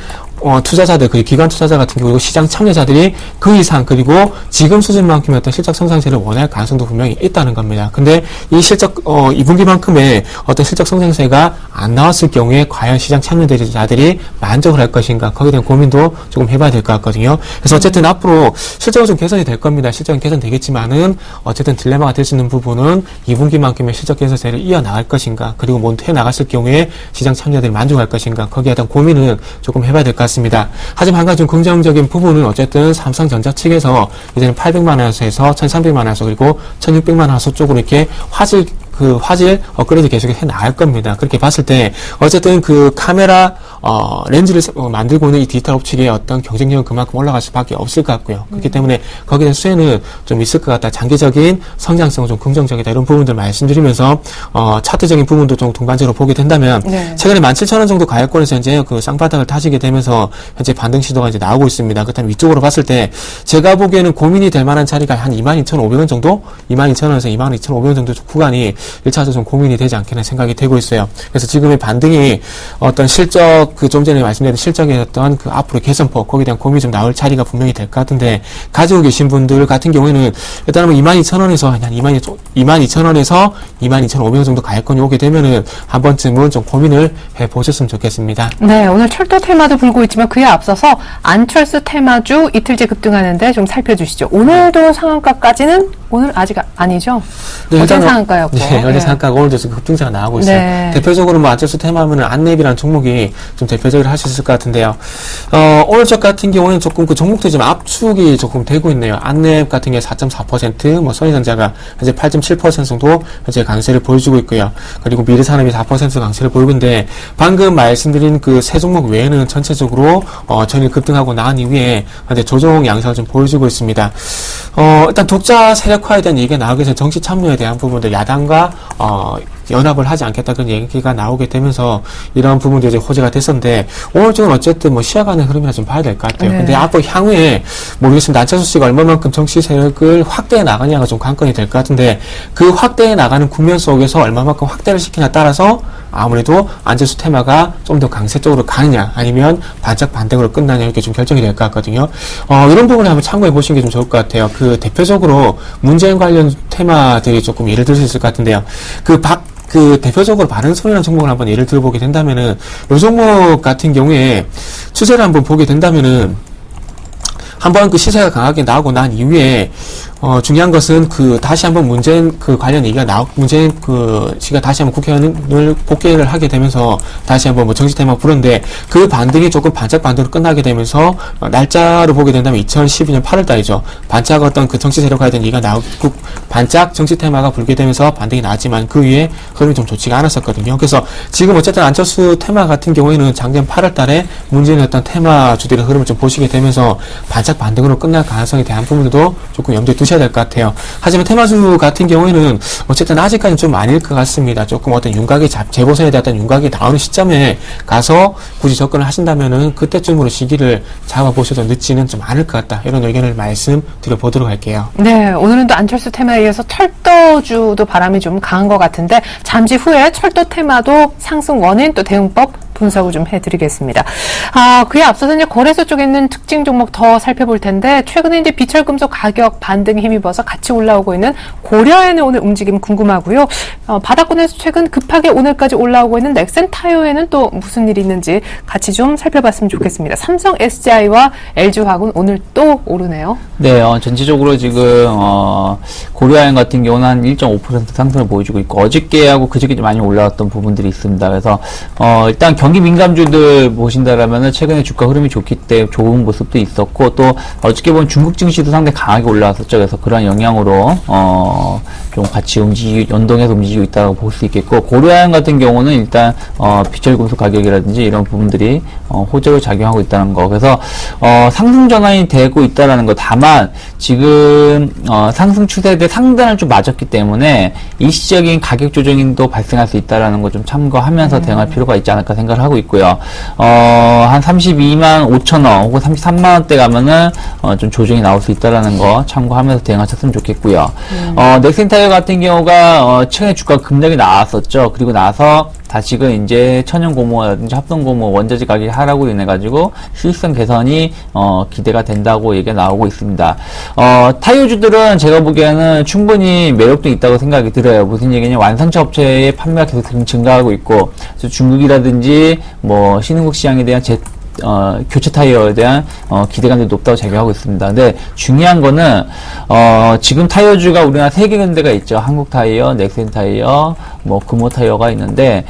투자자들, 그 기관 투자자 같은 경우, 그리고 시장 참여자들이 그 이상, 그리고 지금 수준만큼의 어떤 실적 성장세를 원할 가능성도 분명히 있다는 겁니다. 근데 이 실적, 2분기만큼의 어떤 실적 성장세가 안 나왔을 경우에 과연 시장 참여자들이 만족을 할 것인가, 거기에 대한 고민도 조금 해봐야 될 것 같거든요. 그래서 어쨌든 앞으로 실적은 좀 개선이 될 겁니다. 실적은 개선되겠지만은, 어쨌든 딜레마가 될 수 있는 부분은 2분기만큼의 실적 개선세를 이어나갈 것인가, 그리고 해 나갔을 경우에 시장 참여자들이 만족할 것인가, 거기에 대한 고민은 조금 해봐야 될 것 같습니다. 하지만 한 가지 좀 긍정적인 부분은 어쨌든 삼성전자 측에서 이제는 800만 원에서 1300만 원에서 그리고 1600만 원에서 쪽으로 이렇게 화질 업그레이드 계속 해 나갈 겁니다. 그렇게 봤을 때 어쨌든 그 카메라 렌즈를 만들고 있는 이 디지털 업체의 어떤 경쟁력은 그만큼 올라갈 수밖에 없을 것 같고요. 그렇기 때문에 거기에 대한 수혜는 좀 있을 것 같다. 장기적인 성장성은 좀 긍정적이다. 이런 부분들 말씀드리면서 차트적인 부분도 좀 동반적으로 보게 된다면
네.
최근에 17,000원 정도 가격권에서 현재 그 쌍바닥을 다지게 되면서 현재 반등 시도가 이제 나오고 있습니다. 그렇다면 위쪽으로 봤을 때 제가 보기에는 고민이 될 만한 자리가 한 22,500원 정도, 22,000원에서 22,500원 정도 구간이 1차적으로 좀 고민이 되지 않겠나 생각이 되고 있어요. 그래서 지금의 반등이 어떤 실적, 그 좀 전에 말씀드린 실적의 어떤 그 앞으로 개선폭, 거기에 대한 고민이 좀 나올 자리가 분명히 될 것 같은데, 가지고 계신 분들 같은 경우에는 일단은 22,000원에서 한 22,000원에서 22,500원 정도 가격권이 오게 되면은 한 번쯤은 좀 고민을 해 보셨으면 좋겠습니다.
네, 오늘 철도 테마도 불고 있지만 그에 앞서서 안철수 테마주 이틀째 급등하는데 좀 살펴주시죠. 오늘도 상한가까지는 오늘 아직 아니죠?
네,
어제 상한가였고.
네, 어제 상한가가 오늘도 지금 급등세가 나오고 있어요.
네.
대표적으로 뭐 안철수 테마하면은 안랩이라는 종목이 좀 대표적으로 할 수 있을 것 같은데요. 오늘 적 같은 경우는 조금 그 종목들이 좀 압축이 조금 되고 있네요. 안랩 같은 게 4.4%, 뭐 선희전자가 현재 8.7% 정도 현재 강세를 보여주고 있고요. 그리고 미래산업이 4% 강세를 보이고 있는데, 방금 말씀드린 그 세 종목 외에는 전체적으로 전일 급등하고 난 이후에 현재 조정 양상을 좀 보여주고 있습니다. 일단 독자 세력화에 대한 얘기가 나오기 전에 정치 참여에 대한 부분들, 야당과 연합을 하지 않겠다 그런 얘기가 나오게 되면서 이런 부분도 이제 호재가 됐었는데, 오늘 쪽은 어쨌든 뭐 시야가는 흐름이나 좀 봐야 될 것 같아요.
네.
근데 앞으로 향후에 모르겠습니다. 안철수 씨가 얼마만큼 정치 세력을 확대해 나가냐가 좀 관건이 될 것 같은데, 그 확대해 나가는 국면 속에서 얼마만큼 확대를 시키냐에 따라서 아무래도 안철수 테마가 좀 더 강세 쪽으로 가느냐, 아니면 반짝 반등으로 끝나냐, 이렇게 좀 결정이 될 것 같거든요. 이런 부분을 한번 참고해 보시는 게 좀 좋을 것 같아요. 그 대표적으로 문재인 관련 테마들이 조금 예를 들 수 있을 것 같은데요. 대표적으로 바른손이라는 종목을 한번 예를 들어보게 된다면은, 이 종목 같은 경우에 추세를 한번 보게 된다면은, 한번 그 시세가 강하게 나오고 난 이후에, 중요한 것은 다시 한번 문재인 관련 얘기가 문재인 씨가 다시 한번 국회의원을 복귀를 하게 되면서 다시 한번 뭐 정치 테마 불었는데, 그 반등이 조금 반짝 반등으로 끝나게 되면서, 날짜로 보게 된다면 2012년 8월 달이죠. 반짝 어떤 그 정치 세력화에 대한 얘기가 반짝 정치 테마가 불게 되면서 반등이 나왔지만 그 위에 흐름이 좀 좋지가 않았었거든요. 그래서 지금 어쨌든 안철수 테마 같은 경우에는 작년 8월 달에 문재인의 어떤 테마주들의 흐름을 좀 보시게 되면서 반짝 반등으로 끝날 가능성에 대한 부분들도 조금 염두에 두셔야 될 것 같아요. 하지만 테마주 같은 경우에는 어쨌든 아직까지는 좀 아닐 것 같습니다. 조금 어떤 윤곽이 재보선에 대한 윤곽이 나오는 시점에 가서 굳이 접근을 하신다면은 그때쯤으로 시기를 잡아보셔도 늦지는 좀 않을 것 같다. 이런 의견을 말씀드려 보도록 할게요.
네, 오늘은 또 안철수 테마에 이어서 철도주도 바람이 좀 강한 것 같은데, 잠시 후에 철도 테마도 상승 원인 또 대응법 분석을 좀 해드리겠습니다. 그에 앞서서 이제 거래소 쪽에 있는 특징 종목 더 살펴볼 텐데, 최근에 이제 비철금속 가격 반등에 힘입어서 같이 올라오고 있는 고려엔의 오늘 움직임 궁금하고요. 바닥권에서 최근 급하게 오늘까지 올라오고 있는 넥센타이어에는 또 무슨 일이 있는지 같이 좀 살펴봤으면 좋겠습니다. 삼성 SDI와 LG화학은 오늘 또 오르네요.
네, 전체적으로 지금 고려아연 같은 경우는 한 1.5% 상승을 보여주고 있고, 어저께하고 그저께 좀 많이 올라왔던 부분들이 있습니다. 그래서 일단 경기 민감주들 보신다라면은 최근에 주가 흐름이 좋은 모습도 있었고, 또 어떻게 보면 중국 증시도 상당히 강하게 올라왔었죠. 그래서 그런 영향으로 좀 같이 연동해서 움직이고 있다고 볼 수 있겠고, 고려아연 같은 경우는 일단 비철금속 가격이라든지 이런 부분들이 호재로 작용하고 있다는 거. 그래서 상승 전환이 되고 있다라는 거. 다만 지금 상승 추세대 상단을 좀 맞았기 때문에 일시적인 가격 조정도 발생할 수 있다라는 거 좀 참고하면서 대응할 필요가 있지 않을까 생각을 하고 있고요. 한 32만 5천 원 혹은 33만 원대 가면은 좀 조정이 나올 수 있다라는 거 참고하면서 대응하셨으면 좋겠고요. 넥센타이어 같은 경우가 최근에 주가 급락이 나왔었죠. 그리고 나서 다시금 이제 천연 고무라든지 합성 고무 원자재 가격이 하락으로 인해 가지고 수익성 개선이 기대가 된다고 얘기가 나오고 있습니다. 타이어주들은 제가 보기에는 충분히 매력도 있다고 생각이 들어요. 무슨 얘기냐, 완성차 업체의 판매가 계속 증가하고 있고, 그래서 중국이라든지 뭐 신흥국 시장에 대한 교체 타이어에 대한 기대감도 높다고 작용하고 있습니다. 근데 중요한 거는 지금 타이어주가 우리나라 3개 군데가 있죠. 한국 타이어, 넥센 타이어, 뭐 금호 타이어가 있는데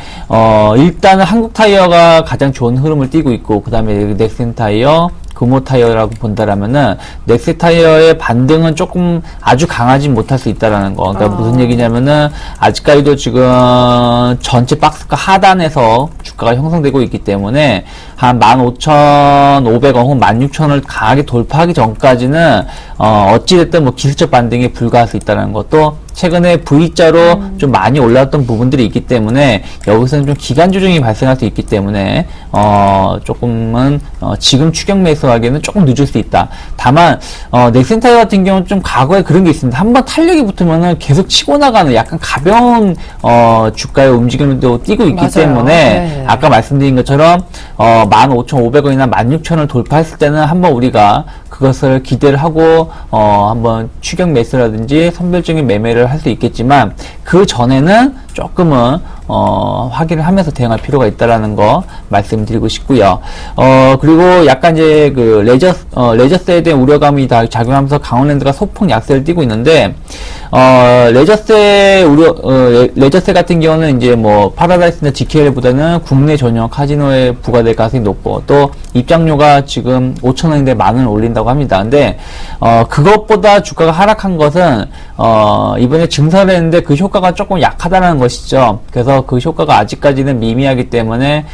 일단은 한국 타이어가 가장 좋은 흐름을 띠고 있고, 그 다음에 넥센 타이어, 금호 타이어라고 본다라면은 넥센 타이어의 반등은 조금 아주 강하지 못할 수 있다라는 거. 그러니까 무슨 얘기냐면은 아직까지도 지금 전체 박스가 하단에서 주가가 형성되고 있기 때문에 한 15,500원 혹은 16,000원을 강하게 돌파하기 전까지는 어찌됐든 뭐 기술적 반등에 불과할 수 있다는 것도, 최근에 V자로 좀 많이 올라왔던 부분들이 있기 때문에 여기서는 좀 기간 조정이 발생할 수 있기 때문에 조금은 지금 추격 매수하기에는 조금 늦을 수 있다. 다만 넥센 타이어 같은 경우는 좀 과거에 그런 게 있습니다. 한번 탄력이 붙으면은 계속 치고 나가는 약간 가벼운 주가의 움직임도 띄고 있기
맞아요.
때문에
네.
아까 말씀드린 것처럼 15,500원이나 16,000원을 돌파했을 때는 한번 우리가 그것을 기대를 하고 한번 추격 매수라든지 선별적인 매매를 할 수 있겠지만, 그 전에는 조금은 확인을 하면서 대응할 필요가 있다라는 거 말씀드리고 싶고요. 그리고 약간 이제 그 레저세에 대한 우려감이 다 작용하면서 강원랜드가 소폭 약세를 띠고 있는데, 레저세 같은 경우는 이제 뭐 파라다이스나 GKL보다는 국내 전용 카지노에 부과될 가능성이 높고, 또 입장료가 지금 5,000원인데 10,000원을 올린다고 합니다. 근데 그것보다 주가가 하락한 것은 이번에 증설을 했는데 그 효과가 조금 약하다는 것이죠. 그래서 그 효과가 아직까지는 미미하기 때문에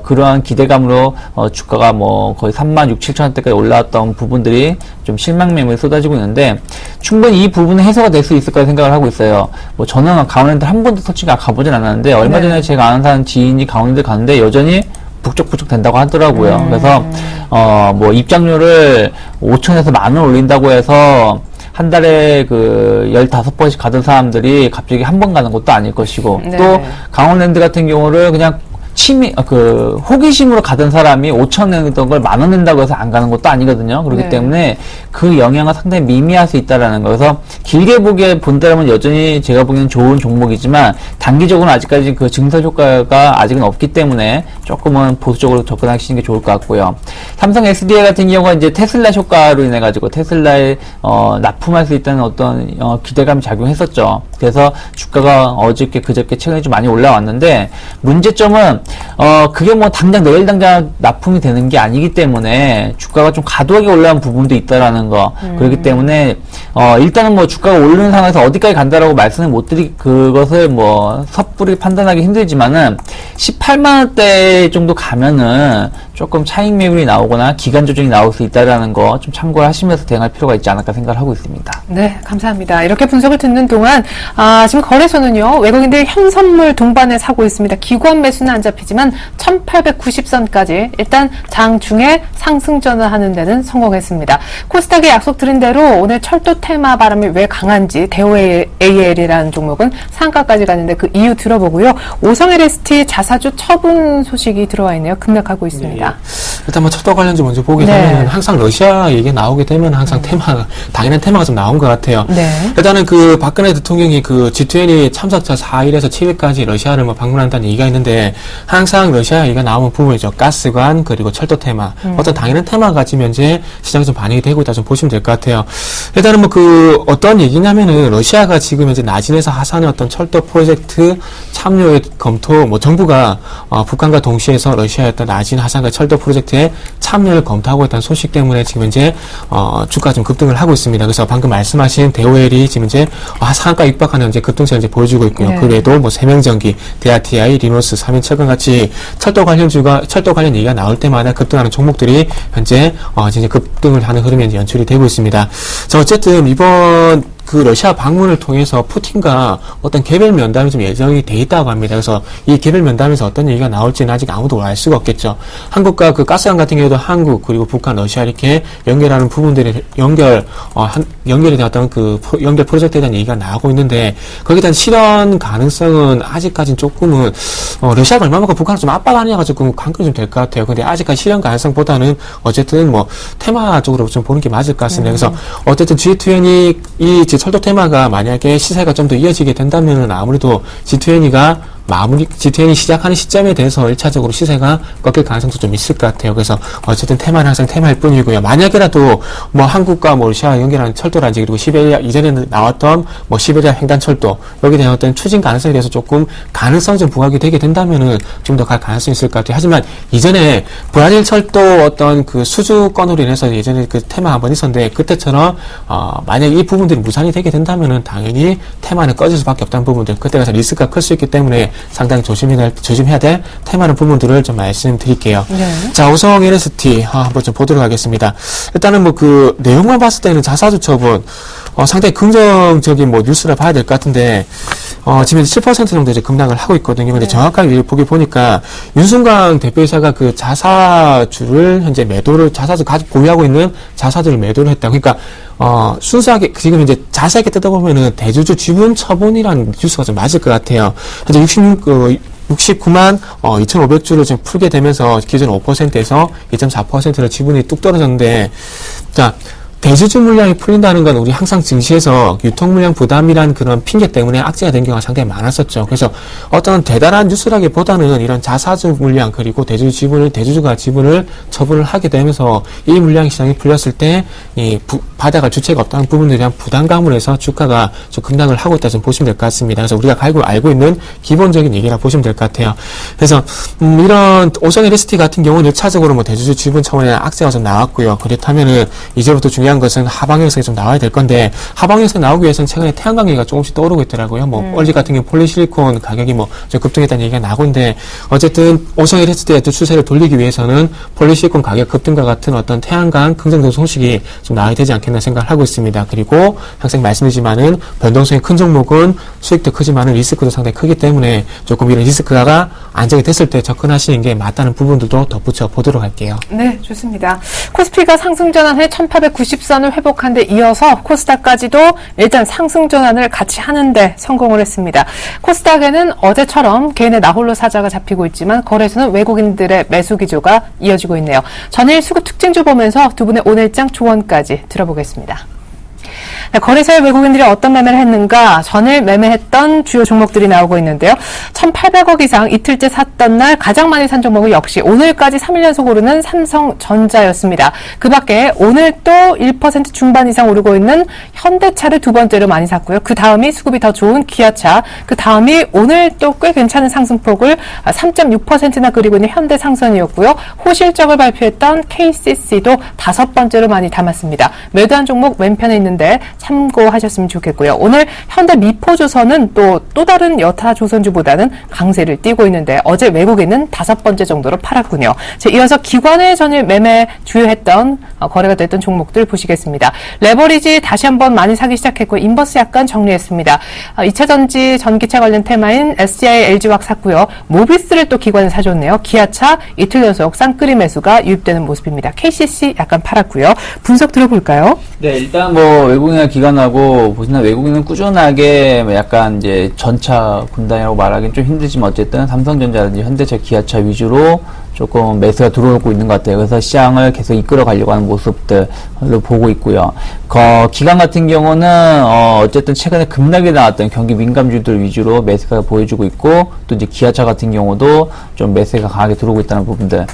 그러한 기대감으로 주가가 뭐 거의 36,000-37,000원대까지 올라왔던 부분들이 좀 실망 매물이 쏟아지고 있는데, 충분히 이 부분은 해소가 될 수 있을 거라 생각을 하고 있어요. 뭐 저는 강원랜드 한 번도 솔직히 가보진 않았는데, 얼마 전에 제가 아는 사람 지인이 강원랜드 갔는데 여전히 북적북적 된다고 하더라고요. 그래서 뭐 입장료를 5,000원에서 10,000원 올린다고 해서 한 달에 그 15번씩 가던 사람들이 갑자기 한 번 가는 것도 아닐 것이고,
네.
또 강원랜드 같은 경우를 그냥 호기심으로 가던 사람이 5,000원 냈던 걸 10,000원 낸다고 해서 안 가는 것도 아니거든요. 그렇기
네.
때문에 그 영향은 상당히 미미할 수 있다라는 거. 그래서 길게 본다면 여전히 제가 보기에는 좋은 종목이지만, 단기적으로는 아직까지 그 증설 효과가 아직은 없기 때문에 조금은 보수적으로 접근하시는 게 좋을 것 같고요. 삼성 SDI 같은 경우가 이제 테슬라 효과로 인해 가지고 테슬라에 납품할 수 있다는 어떤 기대감이 작용했었죠. 그래서 주가가 어저께 그저께 최근에 좀 많이 올라왔는데, 문제점은 그게 뭐 내일 당장 납품이 되는 게 아니기 때문에 주가가 좀 과도하게 올라온 부분도 있다라는 거. 그렇기 때문에 일단은 뭐 주가가 오르는 상황에서 어디까지 간다라고 말씀을 못 그것을 뭐 섣부리 판단하기 힘들지만은 18만원대 정도 가면은 조금 차익 매물이 나오거나 기간 조정이 나올 수 있다라는 거 좀 참고를 하시면서 대응할 필요가 있지 않을까 생각을 하고 있습니다.
네, 감사합니다. 이렇게 분석을 듣는 동안 지금 거래소는요, 외국인들이 현선물 동반에 사고 있습니다. 기관 매수는 안 잡히지만 1890선까지 일단 장중에 상승 전환하는 데는 성공했습니다. 코스닥에 약속 드린 대로 오늘 철도 테마 바람이 왜 강한지, 대우 AL이라는 종목은 상가까지 갔는데 그 이유 들어보고요. 오성 LST 자사주 처분 소식이 들어와 있네요. 급락하고 있습니다.
일단 뭐 철도 관련주 먼저 보게
네.
되면 항상 러시아 얘기 나오게 되면 항상 당연한 테마가 좀 나온 것 같아요.
네.
일단은 그 박근혜 대통령이 그 G20 참석자 4일에서 7일까지 러시아를 뭐 방문한다는 얘기가 있는데, 항상 러시아 얘기가 나오는 부분이죠. 가스관 그리고 철도 테마. 어떤 당연한 테마가 가지면 이제 시장에 좀 반영이 되고 있다 좀 보시면 될 것 같아요. 일단은 뭐 그 어떤 얘기냐면은 러시아가 지금 이제 나진에서 하산의 어떤 철도 프로젝트 참여의 검토, 뭐 정부가 북한과 동시에서 러시아의 어떤 나진 하산과 철도 프로젝트에 참여를 검토하고 있다는 소식 때문에 지금 이제 주가가 좀 급등을 하고 있습니다. 그래서 방금 말씀하신 대오엘이 지금 이제 상한가 육박하는 이제 급등세를 이제 보여주고 있고요.
네.
그 외에도 뭐 세명전기, 대아TI, 리노스, 삼인철강 같이 철도 관련 얘기가 나올 때마다 급등하는 종목들이 현재 이제 급등을 하는 흐름이 이제 연출이 되고 있습니다. 자, 어쨌든 이번 그 러시아 방문을 통해서 푸틴과 어떤 개별 면담이 좀 예정이 돼 있다고 합니다. 그래서 이 개별 면담에서 어떤 얘기가 나올지는 아직 아무도 알 수가 없겠죠. 한국과 그 가스관 같은 경우도 한국 그리고 북한, 러시아 이렇게 연결하는 부분들이 연결이 된 어떤 그 연결 프로젝트에 대한 얘기가 나오고 있는데 거기에 대한 실현 가능성은 아직까지는 조금은 러시아가 얼마만큼 북한을 좀 압박하느냐가 조금 관건이 좀 될 것 같아요. 근데 아직까지 실현 가능성보다는 어쨌든 뭐 테마적으로 좀 보는 게 맞을 것 같습니다. 그래서 어쨌든 G20 이 철도 테마가 만약에 시세가 좀 더 이어지게 된다면은 아무래도 G20이 시작하는 시점에 대해서 1차적으로 시세가 꺾일 가능성도 좀 있을 것 같아요. 그래서 어쨌든 테마는 항상 테마일 뿐이고요. 만약에라도 뭐 한국과 뭐 러시아 연결하는 철도라든지 그리고 시베리아 이전에 나왔던 뭐 시베리아 횡단철도 여기에 대한 어떤 추진 가능성에 대해서 조금 가능성이 좀 부각이 되게 된다면은 좀 더 갈 가능성이 있을 것 같아요. 하지만 이전에 브라질 철도 어떤 그 수주 건으로 인해서 예전에 그 테마 한번 있었는데 그때처럼 만약에 이 부분들이 무산이 되게 된다면은 당연히 테마는 꺼질 수밖에 없다는 부분들 그때 가서 리스크가 클 수 있기 때문에 상당히 조심해야 될 테마는 부분들을 좀 말씀드릴게요.
네.
자, 우성 LST 한번 좀 보도록 하겠습니다. 일단은 뭐 그 내용만 봤을 때는 자사주 처분 상당히 긍정적인 뭐 뉴스라 봐야 될 것 같은데 지금 7% 정도 이제 급락을 하고 있거든요. 근데 정확하게 보기 보니까 윤순강 대표이사가 그 자사주를 현재 자사주 보유하고 있는 자사주를 매도를 했다. 그러니까 순수하게 지금 이제 자세하게 뜯어보면은 대주주 지분 처분이라는 뉴스가 좀 맞을 것 같아요. 현재 69만 2,500주를 지금 풀게 되면서 기존 5%에서 2.4%로 지분이 뚝 떨어졌는데 자. 대주주 물량이 풀린다는 건 우리 항상 증시에서 유통 물량 부담이란 그런 핑계 때문에 악재가 된 경우가 상당히 많았었죠. 그래서 어떤 대단한 뉴스라기보다는 이런 자사주 물량 그리고 대주주가 지분을 처분을 하게 되면서 이 물량 시장이 풀렸을 때 이 받아갈 주체가 없다는 부분에 대한 부담감으로 해서 주가가 좀 급락을 하고 있다 좀 보시면 될 것 같습니다. 그래서 우리가 알고 있는 기본적인 얘기라 보시면 될 것 같아요. 그래서 이런 오성 LST 같은 경우는 1차적으로 뭐 대주주 지분 처분에 악재가 좀 나왔고요. 그렇다면은 이제부터 중요한 것은 하방형성이 좀 나와야 될 건데 하방형성 나오기 위해서는 최근에 태양광 얘기가 조금씩 떠오르고 있더라고요. 뭐 얼리 같은 경우 폴리실리콘 가격이 뭐 좀 급등했다는 얘기가 나오고 있는데 어쨌든 오성 LST의 추세를 돌리기 위해서는 폴리실리콘 가격 급등과 같은 어떤 태양광 긍정적 소식이 좀 나와야 되지 않겠나 생각을 하고 있습니다. 그리고 항상 말씀드리지만은 변동성이 큰 종목은 수익도 크지만은 리스크도 상당히 크기 때문에 조금 이런 리스크가 안정이 됐을 때 접근하시는 게 맞다는 부분들도 덧붙여 보도록 할게요.
네, 좋습니다. 코스피가 상승 전환해 1890선을 회복한 데 이어서 코스닥까지도 일단 상승 전환을 같이 하는데 성공을 했습니다. 코스닥에는 어제처럼 개인의 나홀로 사자가 잡히고 있지만 거래소는 외국인들의 매수 기조가 이어지고 있네요. 전일 수급 특징주 보면서 두 분의 오늘장 조언까지 들어보겠습니다. 네, 거래소의 외국인들이 어떤 매매를 했는가 전일 매매했던 주요 종목들이 나오고 있는데요. 1,800억 이상 이틀째 샀던 날 가장 많이 산 종목은 역시 오늘까지 3일 연속 오르는 삼성전자였습니다. 그 밖에 오늘 또 1% 중반 이상 오르고 있는 현대차를 두 번째로 많이 샀고요. 그 다음이 수급이 더 좋은 기아차, 그 다음이 오늘 또 꽤 괜찮은 상승폭을 3.6%나 그리고 있는 현대상선이었고요. 호실적을 발표했던 KCC도 다섯 번째로 많이 담았습니다. 매도한 종목 왼편에 있는데 참고하셨으면 좋겠고요. 오늘 현대 미포조선은 또 다른 여타 조선주보다는 강세를 띠고 있는데 어제 외국인은 다섯 번째 정도로 팔았군요. 이어서 기관의 전일 매매 주요했던 거래가 됐던 종목들 보시겠습니다. 레버리지 다시 한번 많이 사기 시작했고 인버스 약간 정리했습니다. 2차전지 전기차 관련 테마인 SDI, LG화학 샀고요. 모비스를 또 기관에 사줬네요. 기아차 이틀 연속 쌍끌이 매수가 유입되는 모습입니다. KCC 약간 팔았고요. 분석 들어볼까요?
네, 일단 뭐 외국인이나 기관하고 보시나 외국인은 꾸준하게 약간 이제 전차 군단이라고 말하기는 좀 힘들지만 어쨌든 삼성전자라든지 현대차, 기아차 위주로 조금 매수가 들어오고 있는 것 같아요. 그래서 시장을 계속 이끌어 가려고 하는 모습들로 보고 있고요. 기관 같은 경우는 어쨌든 최근에 급락이 나왔던 경기 민감주들 위주로 매수가 보여주고 있고, 또 이제 기아차 같은 경우도 좀 매수가 강하게 들어오고 있다는 부분들.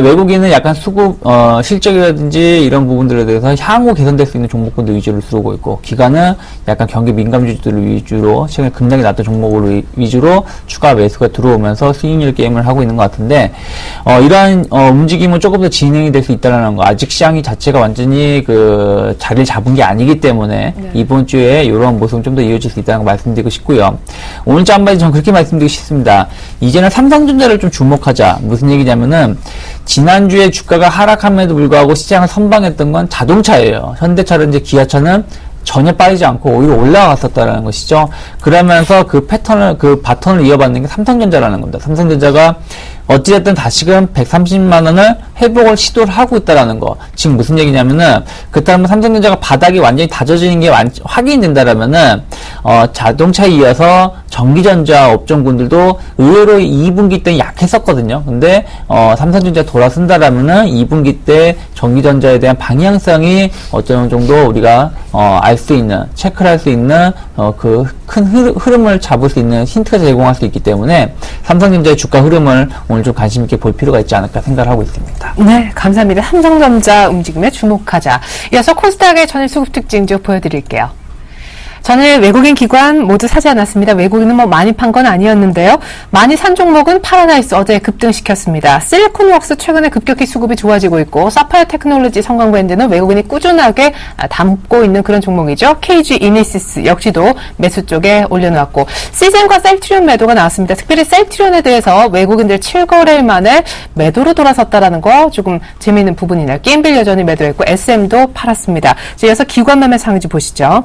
외국인은 약간 수급 실적이라든지 이런 부분들에 대해서 향후 개선될 수 있는 종목군들 위주로 들어오고 있고, 기관은 약간 경기 민감주들 위주로 최근에 급락이 나왔던 종목으로 위주로 추가 매수가 들어오면서 수익률 게임을 하고 있는 것 같은데, 이러한 움직임은 조금 더 진행이 될 수 있다는 거. 아직 시장이 자체가 완전히 자리를 잡은 게 아니기 때문에
네.
이번 주에 이런 모습은 좀 더 이어질 수 있다는 거 말씀드리고 싶고요. 오늘 주 한마디 전 그렇게 말씀드리고 싶습니다. 이제는 삼성전자를 좀 주목하자. 무슨 얘기냐면은 지난주에 주가가 하락함에도 불구하고 시장을 선방했던 건 자동차예요. 현대차라든지 기아차는 전혀 빠지지 않고 오히려 올라갔었다는 것이죠. 그러면서 그 바톤을 이어받는 게 삼성전자라는 겁니다. 삼성전자가 어찌됐든 다시금 130만원을 회복을 시도를 하고 있다라는 거. 지금 무슨 얘기냐면은, 그렇다면 삼성전자가 바닥이 완전히 다져지는 게 확인된다라면은, 자동차에 이어서 전기전자 업종군들도 의외로 2분기 때 약했었거든요. 근데, 삼성전자 돌아선다라면은 2분기 때 전기전자에 대한 방향성이 어느 정도 우리가, 알 수 있는, 체크를 할 수 있는, 큰 흐름을 잡을 수 있는 힌트가 제공할 수 있기 때문에, 삼성전자의 주가 흐름을 오늘 좀 관심 있게 볼 필요가 있지 않을까 생각을 하고 있습니다.
네, 감사합니다. 삼성전자 움직임에 주목하자. 이어서 코스닥의 전일 수급 특징 좀 보여드릴게요. 전일 외국인 기관 모두 사지 않았습니다. 외국인은 많이 판 건 아니었는데요. 많이 산 종목은 파라다이스 어제 급등시켰습니다. 실리콘웍스 최근에 급격히 수급이 좋아지고 있고, 사파이어 테크놀로지 성광밴드는 외국인이 꾸준하게 담고 있는 그런 종목이죠. KG 이니시스 역시도 매수 쪽에 올려놓았고, 시젠과 셀트리온 매도가 나왔습니다. 특별히 셀트리온에 대해서 외국인들 7거래일 만에 매도로 돌아섰다라는 거 조금 재미있는 부분이네요. 게임빌 여전히 매도했고 SM도 팔았습니다. 이어서 기관 매매 상지 보시죠.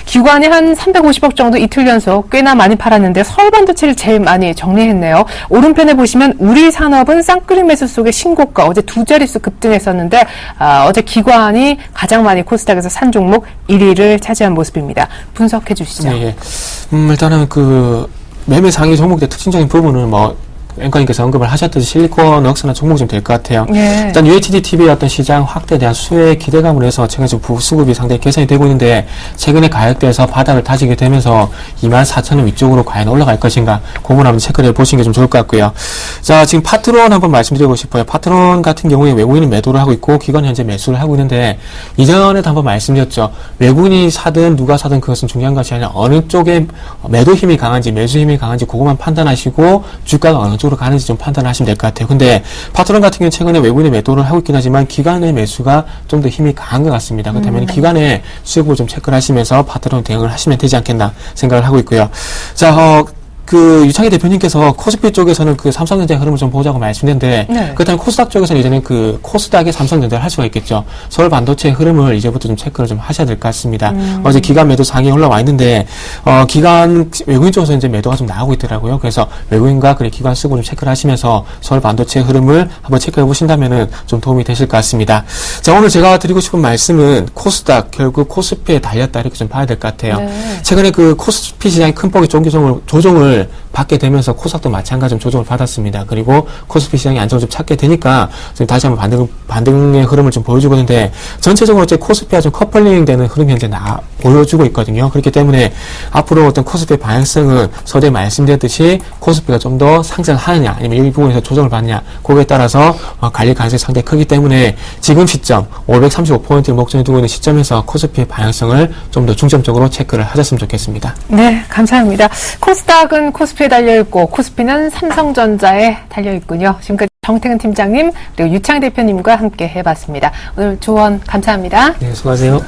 기관이 한 350억 정도 이틀 연속 꽤나 많이 팔았는데 서울 반도체를 제일 많이 정리했네요. 오른편에 보시면 우리산업은 쌍끌이 매수 속에 신고가 어제 두 자릿수 급등했었는데 어제 기관이 가장 많이 코스닥에서 산 종목 1위를 차지한 모습입니다. 분석해 주시죠.
네, 일단은 매매 상위 종목의 특징적인 부분은 앵커님께서 언급을 하셨듯이 실리콘웍스나 종목이 좀 될 것 같아요.
네.
일단 UHD TV의 어떤 시장 확대에 대한 수요에 기대감으로 해서 최근 지금 부수급이 상당히 개선이 되고 있는데, 최근에 가격대에서 바닥을 다지게 되면서 24,000원 위쪽으로 과연 올라갈 것인가, 그걸 한번 체크를 해보시는 게 좀 좋을 것 같고요. 자, 지금 파트론 한번 말씀드리고 싶어요. 파트론 같은 경우에 외국인은 매도를 하고 있고 기관은 현재 매수를 하고 있는데, 이전에도 한번 말씀드렸죠. 외국인이 사든 누가 사든 그것은 중요한 것이 아니라 어느 쪽에 매도 힘이 강한지 매수 힘이 강한지 그것만 판단하시고 주가가 어느 쪽으로 가는지 좀 판단하시면 될 것 같아요. 근데 파트론 같은 경우는 최근에 외국인의 매도를 하고 있긴 하지만 기관의 매수가 좀 더 힘이 강한 것 같습니다. 그렇다면 기관의 수급을 좀 체크를 하시면서 파트론 대응을 하시면 되지 않겠나 생각을 하고 있고요. 자, 유창희 대표님께서 코스피 쪽에서는 삼성전자의 흐름을 좀 보자고 말씀드렸는데,
네.
그렇다면 코스닥 쪽에서는 이제는 코스닥의 삼성전자를 할 수가 있겠죠. 서울 반도체의 흐름을 이제부터 좀 체크를 좀 하셔야 될 것 같습니다. 어제 기관 매도 상에 올라와 있는데, 외국인 쪽에서 이제 매도가 좀 나오고 있더라고요. 그래서 외국인과 기관 쓰고 좀 체크를 하시면서 서울 반도체의 흐름을 한번 체크해 보신다면은 좀 도움이 되실 것 같습니다. 자, 오늘 제가 드리고 싶은 말씀은 코스닥, 결국 코스피에 달렸다 이렇게 좀 봐야 될 것 같아요.
네.
최근에 코스피 시장이 큰 폭의 조정을 받게 되면서 코스닥도 마찬가지로 조정을 받았습니다. 그리고 코스피 시장이 안정을 좀 찾게 되니까 지금 다시 한번 반등의 흐름을 좀 보여주고 있는데, 전체적으로 이제 코스피와 좀 커플링 되는 흐름이 현재 보여주고 있거든요. 그렇기 때문에 앞으로 어떤 코스피의 방향성은 서두에 말씀드렸듯이 코스피가 좀 더 상승하느냐 아니면 이 부분에서 조정을 받느냐, 거기에 따라서 갈릴 가능성이 상당히 크기 때문에 지금 시점 535포인트를 목전에 두고 있는 시점에서 코스피의 방향성을 좀 더 중점적으로 체크를 하셨으면 좋겠습니다.
네, 감사합니다. 코스닥은 코스피에 달려있고 코스피는 삼성전자에 달려있군요. 지금까지 정태근 팀장님 그리고 유창희 대표님과 함께 해봤습니다. 오늘 조언 감사합니다.
네, 수고하세요.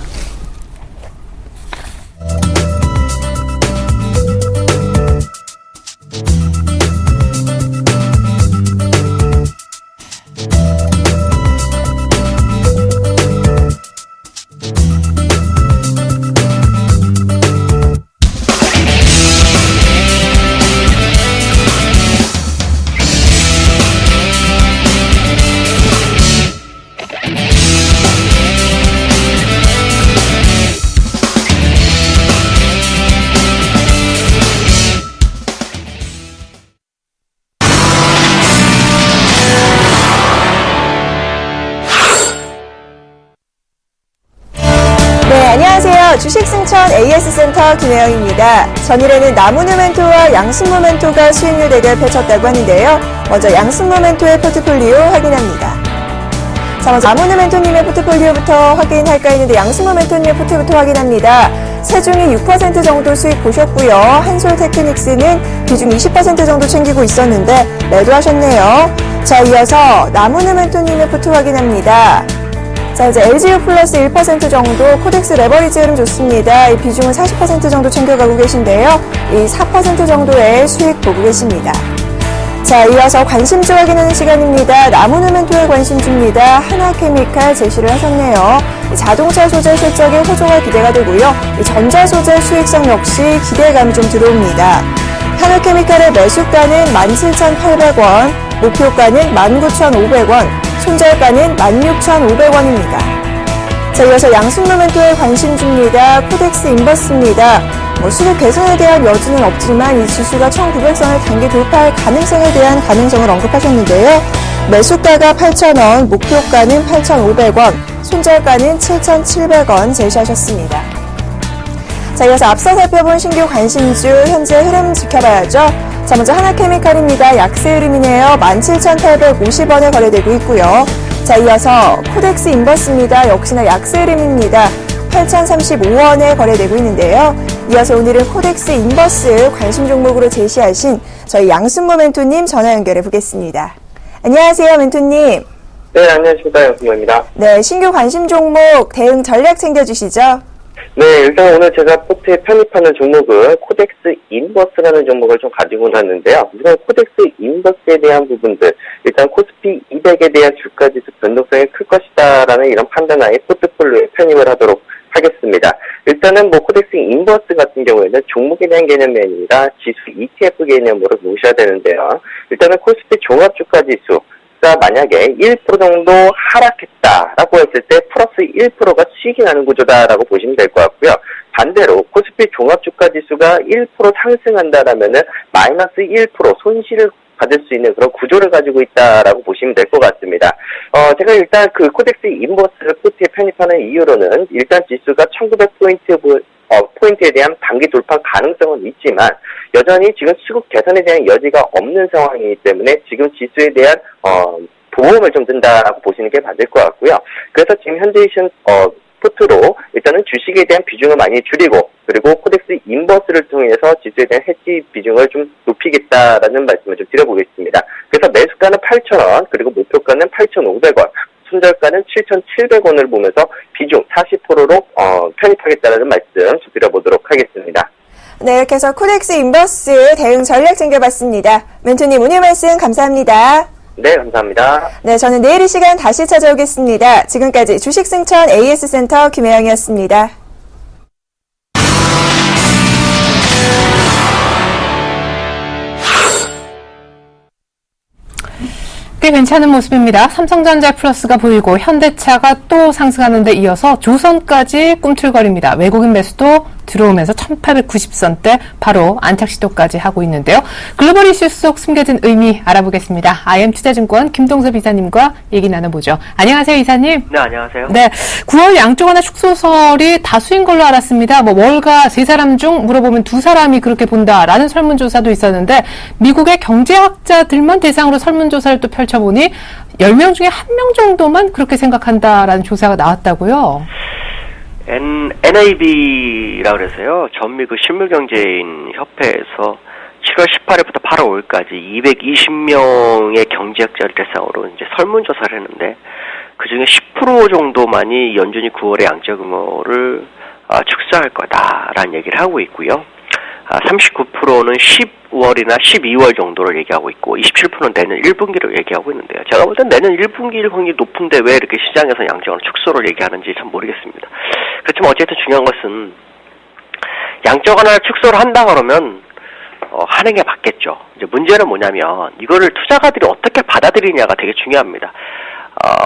안녕하세요. 주식승천 AS센터 김혜영입니다. 전일에는 나무누멘토와 양순모멘토가 수익률 대결 펼쳤다고 하는데요. 먼저 양순모멘토의 포트폴리오 확인합니다. 자, 먼저 나무누멘토님의 포트폴리오부터 확인할까 했는데 양순모멘토님의 포트부터 확인합니다. 세중이 6% 정도 수익 보셨고요. 한솔테크닉스는 비중 20% 정도 챙기고 있었는데 매도하셨네요. 자, 이어서 나무누멘토님의 포트 확인합니다. 자, 이제 LGU 플러스 1% 정도, 코덱스 레버리지 흐름 좋습니다. 이 비중은 40% 정도 챙겨가고 계신데요. 이 4% 정도의 수익 보고 계십니다. 자, 이어서 관심주 확인하는 시간입니다. 나무누멘토의 관심주입니다. 하나케미칼 제시를 하셨네요. 이 자동차 소재 실적의 호조가 기대가 되고요. 이 전자 소재 수익성 역시 기대감이 좀 들어옵니다. 하나케미칼의 매수가는 17,800원, 목표가는 19,500원, 손절가는 16,500원입니다. 자, 이어서 양순모멘토의 관심주입니다. 코덱스 인버스입니다. 수급 개선에 대한 여지는 없지만 이 지수가 1900선을 단기 돌파할 가능성에 대한 가능성을 언급하셨는데요. 매수가가 8,000원, 목표가는 8,500원, 손절가는 7,700원 제시하셨습니다. 자, 이어서 앞서 살펴본 신규 관심주 현재 흐름 지켜봐야죠. 자, 먼저 하나케미칼입니다. 약세 흐름이네요. 17,850원에 거래되고 있고요. 자, 이어서 코덱스 인버스입니다. 역시나 약세 흐름입니다. 8,035원에 거래되고 있는데요. 이어서 오늘은 코덱스 인버스 관심 종목으로 제시하신 저희 양순모멘토님 전화 연결해 보겠습니다. 안녕하세요, 멘토님.
네, 안녕하십니까. 양순모입니다.
네, 신규 관심 종목 대응 전략 챙겨주시죠.
네, 일단 오늘 제가 포트에 편입하는 종목은 코덱스 인버스라는 종목을 좀 가지고 왔는데요. 우선 코덱스 인버스에 대한 부분들, 일단 코스피 200에 대한 주가지수 변동성이 클 것이다라는 이런 판단하에 포트폴리오에 편입을 하도록 하겠습니다. 일단은 코덱스 인버스 같은 경우에는 종목에 대한 개념이 아니라 지수 ETF 개념으로 보셔야 되는데요. 일단은 코스피 종합주가지수 가 만약에 1% 정도 하락했다라고 했을 때 플러스 1%가 수익이 나는 구조다라고 보시면 될 것 같고요. 반대로 코스피 종합주가지수가 1% 상승한다라면은 마이너스 1% 손실을 받을 수 있는 그런 구조를 가지고 있다라고 보시면 될 것 같습니다. 제가 일단 그 코덱스 인버스를 포트에 편입하는 이유로는 일단 지수가 1900포인트에 대한 단기 돌파 가능성은 있지만 여전히 지금 수급 개선에 대한 여지가 없는 상황이기 때문에 지금 지수에 대한 보험을 좀 든다라고 보시는 게 맞을 것 같고요. 그래서 지금 현재 포트로 일단은 주식에 대한 비중을 많이 줄이고 그리고 코덱스 인버스를 통해서 지수에 대한 해지 비중을 좀 높이겠다라는 말씀을 좀 드려보겠습니다. 그래서 매수가는 8,000원 그리고 목표가는 8,500원 손절가는 7,700원을 보면서 비중 40%로 편입하겠다라는 말씀 드려보도록 하겠습니다.
네, 이렇게 해서 코덱스 인버스 대응 전략 챙겨봤습니다. 멘토님 오늘 말씀 감사합니다.
네, 감사합니다.
네, 저는 내일 이 시간 다시 찾아오겠습니다. 지금까지 주식승천 AS센터 김혜영이었습니다.
꽤 괜찮은 모습입니다. 삼성전자 플러스가 보이고 현대차가 또 상승하는 데 이어서 조선까지 꿈틀거립니다. 외국인 매수도 들어오면서 1890선대 바로 안착 시도까지 하고 있는데요. 글로벌 이슈 속 숨겨진 의미 알아보겠습니다. IM투자증권 김동섭 이사님과 얘기 나눠보죠. 안녕하세요, 이사님.
네, 안녕하세요.
네, 9월 양쪽하나 축소설이 다수인 걸로 알았습니다. 월가 3사람 중 물어보면 2사람이 그렇게 본다라는 설문조사도 있었는데 미국의 경제학자들만 대상으로 설문조사를 또 펼쳐보니 10명 중에 1명 정도만 그렇게 생각한다라는 조사가 나왔다고요.
NAB라고 그래서요. 전미국 실물경제인 협회에서 7월 18일부터 8월 5일까지 220명의 경제학자를 대상으로 이제 설문조사를 했는데 그 중에 10% 정도만이 연준이 9월에 양적 의무를 축소할 거다라는 얘기를 하고 있고요. 39%는 10월이나 12월 정도를 얘기하고 있고 27%는 내년 1분기를 얘기하고 있는데요. 제가 볼 땐 내년 1분기일 확률이 높은데 왜 이렇게 시장에서 양적으로 축소를 얘기하는지 참 모르겠습니다. 그렇지만 어쨌든 중요한 것은 양적 완화를 축소를 한다 그러면 하는 게 맞겠죠. 이제 문제는 뭐냐면 이거를 투자가들이 어떻게 받아들이냐가 되게 중요합니다.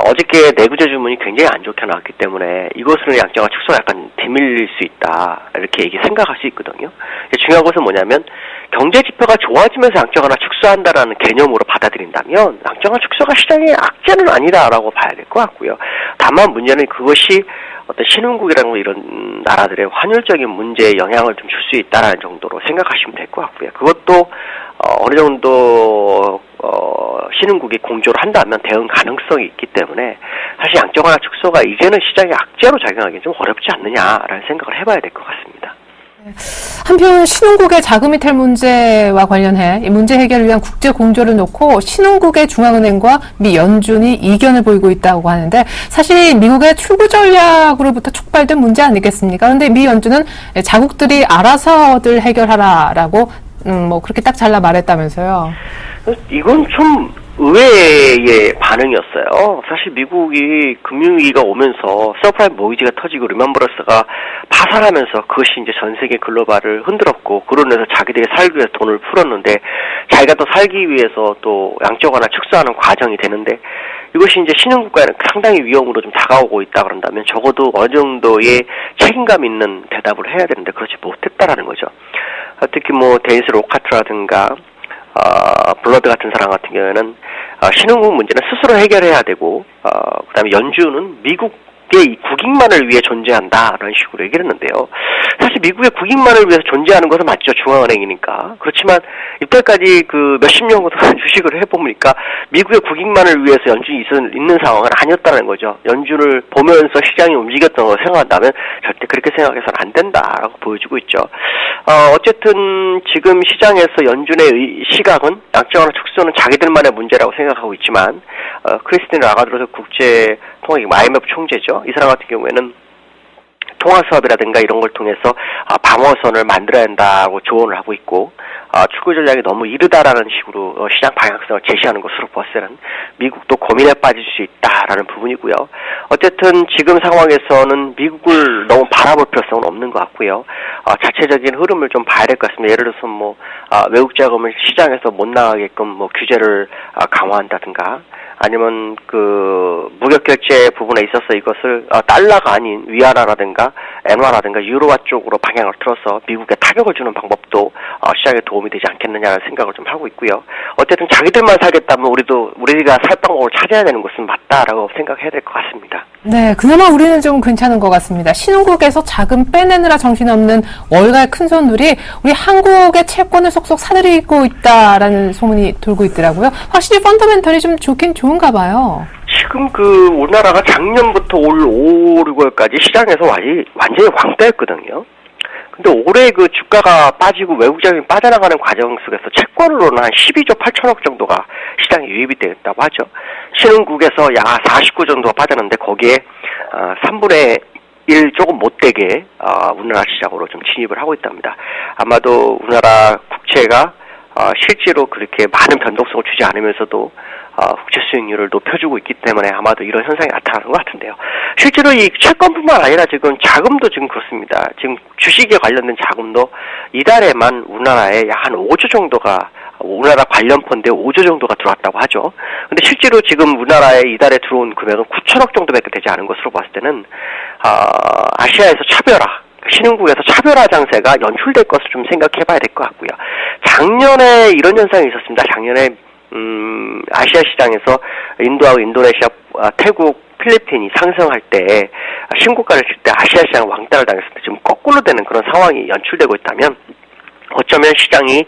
어저께 내구재 주문이 굉장히 안 좋게 나왔기 때문에 이것으로 양적완화 축소가 약간 뒤밀릴 수 있다 이렇게 생각할 수 있거든요. 중요한 것은 뭐냐면 경제 지표가 좋아지면서 양적완화 축소한다라는 개념으로 받아들인다면 양적완화 축소가 시장의 악재는 아니다라고 봐야 될 것 같고요. 다만 문제는 그것이 어떤 신흥국이라는 이런 나라들의 환율적인 문제에 영향을 좀 줄 수 있다라는 정도로 생각하시면 될 것 같고요. 그것도 어느 정도 신흥국이 공조를 한다면 대응 가능성이 있기 때문에 사실 양적 완화 축소가 이제는 시장에 악재로 작용하기 좀 어렵지 않느냐라는 생각을 해봐야 될 것 같습니다.
한편 신흥국의 자금이 될 문제와 관련해 이 문제 해결을 위한 국제 공조를 놓고 신흥국의 중앙은행과 미 연준이 이견을 보이고 있다고 하는데 사실 미국의 출구 전략으로부터 촉발된 문제 아니겠습니까? 그런데 미 연준은 자국들이 알아서들 해결하라라고 뭐 그렇게 딱 잘라 말했다면서요.
이건 좀 의외의 반응이었어요. 사실 미국이 금융위기가 오면서 서프라임 모기지가 터지고 리만 브러스가 파산하면서 그것이 이제 전 세계 글로벌을 흔들었고 그로 인해서 자기들이 살기 위해서 돈을 풀었는데 자기가 또 살기 위해서 또 양적 완화 축소하는 과정이 되는데 이것이 이제 신흥국가에는 상당히 위험으로 좀 다가오고 있다 그런다면 적어도 어느 정도의 책임감 있는 대답을 해야 되는데 그렇지 못했다라는 거죠. 특히 뭐 데니스 로카트라든가 블러드 같은 사람 같은 경우에는 신흥국 문제는 스스로 해결해야 되고 그다음에 연준은 미국의 국익만을 위해 존재한다라는 식으로 얘기를 했는데요. 사실 미국의 국익만을 위해서 존재하는 것은 맞죠. 중앙은행이니까. 그렇지만 이때까지 그 몇십 년 동안 주식을 해보니까 미국의 국익만을 위해서 연준이 있는 상황은 아니었다는 거죠. 연준을 보면서 시장이 움직였던 걸 생각한다면 절대 그렇게 생각해서는 안 된다라고 보여주고 있죠. 어쨌든 지금 시장에서 연준의 시각은 양적 완화 축소는 자기들만의 문제라고 생각하고 있지만 크리스틴 라가르도 국제 통화 IMF 총재죠. 이 사람 같은 경우에는 통화 수합이라든가 이런 걸 통해서 방어선을 만들어야 한다고 조언을 하고 있고 출구 전략이 너무 이르다라는 식으로 시장 방향성을 제시하는 것으로 봤을 때는 미국도 고민에 빠질 수 있다라는 부분이고요. 어쨌든 지금 상황에서는 미국을 너무 바라볼 필요성은 없는 것 같고요. 자체적인 흐름을 좀 봐야 될 것 같습니다. 예를 들어서 뭐 외국 자금을 시장에서 못 나가게끔 뭐 규제를 강화한다든가 아니면 그 무역 결제 부분에 있어서 이것을 달러가 아닌 위안화라든가 엔화라든가 유로화 쪽으로 방향을 틀어서 미국에 타격을 주는 방법도 시장에 도움이 되지 않겠느냐는 생각을 좀 하고 있고요. 어쨌든 자기들만 살겠다면 우리가 살 방법을 찾아야 되는 것은 맞다라고 생각해야 될 것 같습니다.
네, 그나마 우리는 좀 괜찮은 것 같습니다. 신흥국에서 자금 빼내느라 정신없는 월가의 큰손들이 우리 한국의 채권을 속속 사들이고 있다라는 소문이 돌고 있더라고요. 확실히 펀더멘털이 좀 좋긴 좋은가 봐요.
지금 그 우리나라가 작년부터 올 5, 6월까지 시장에서 완전히 왕따였거든요. 근데 올해 그 주가가 빠지고 외국 자금이 빠져나가는 과정 속에서 채권으로는 한 12조 8천억 정도가 시장에 유입이 되었다고 하죠. 신흥국에서 약 49 정도가 빠졌는데 거기에 3분의 1 조금 못되게 우리나라 시장으로 좀 진입을 하고 있답니다. 아마도 우리나라 국채가 실제로 그렇게 많은 변동성을 주지 않으면서도 국채 수익률을 높여주고 있기 때문에 아마도 이런 현상이 나타나는 것 같은데요. 실제로 이 채권뿐만 아니라 지금 자금도 지금 그렇습니다. 지금 주식에 관련된 자금도 이달에만 우리나라에 약 한 5조 정도가 우리나라 관련 펀드에 5조 정도가 들어왔다고 하죠. 근데 실제로 지금 우리나라에 이달에 들어온 금액은 9천억 정도밖에 되지 않은 것으로 봤을 때는 아시아에서 차별화 신흥국에서 차별화 장세가 연출될 것을 좀 생각해봐야 될 것 같고요. 작년에 이런 현상이 있었습니다. 작년에 아시아 시장에서 인도하고 인도네시아, 태국, 필리핀이 상승할 때 신고가를 칠 때 아시아 시장 왕따를 당했을 때 지금 거꾸로 되는 그런 상황이 연출되고 있다면 어쩌면 시장이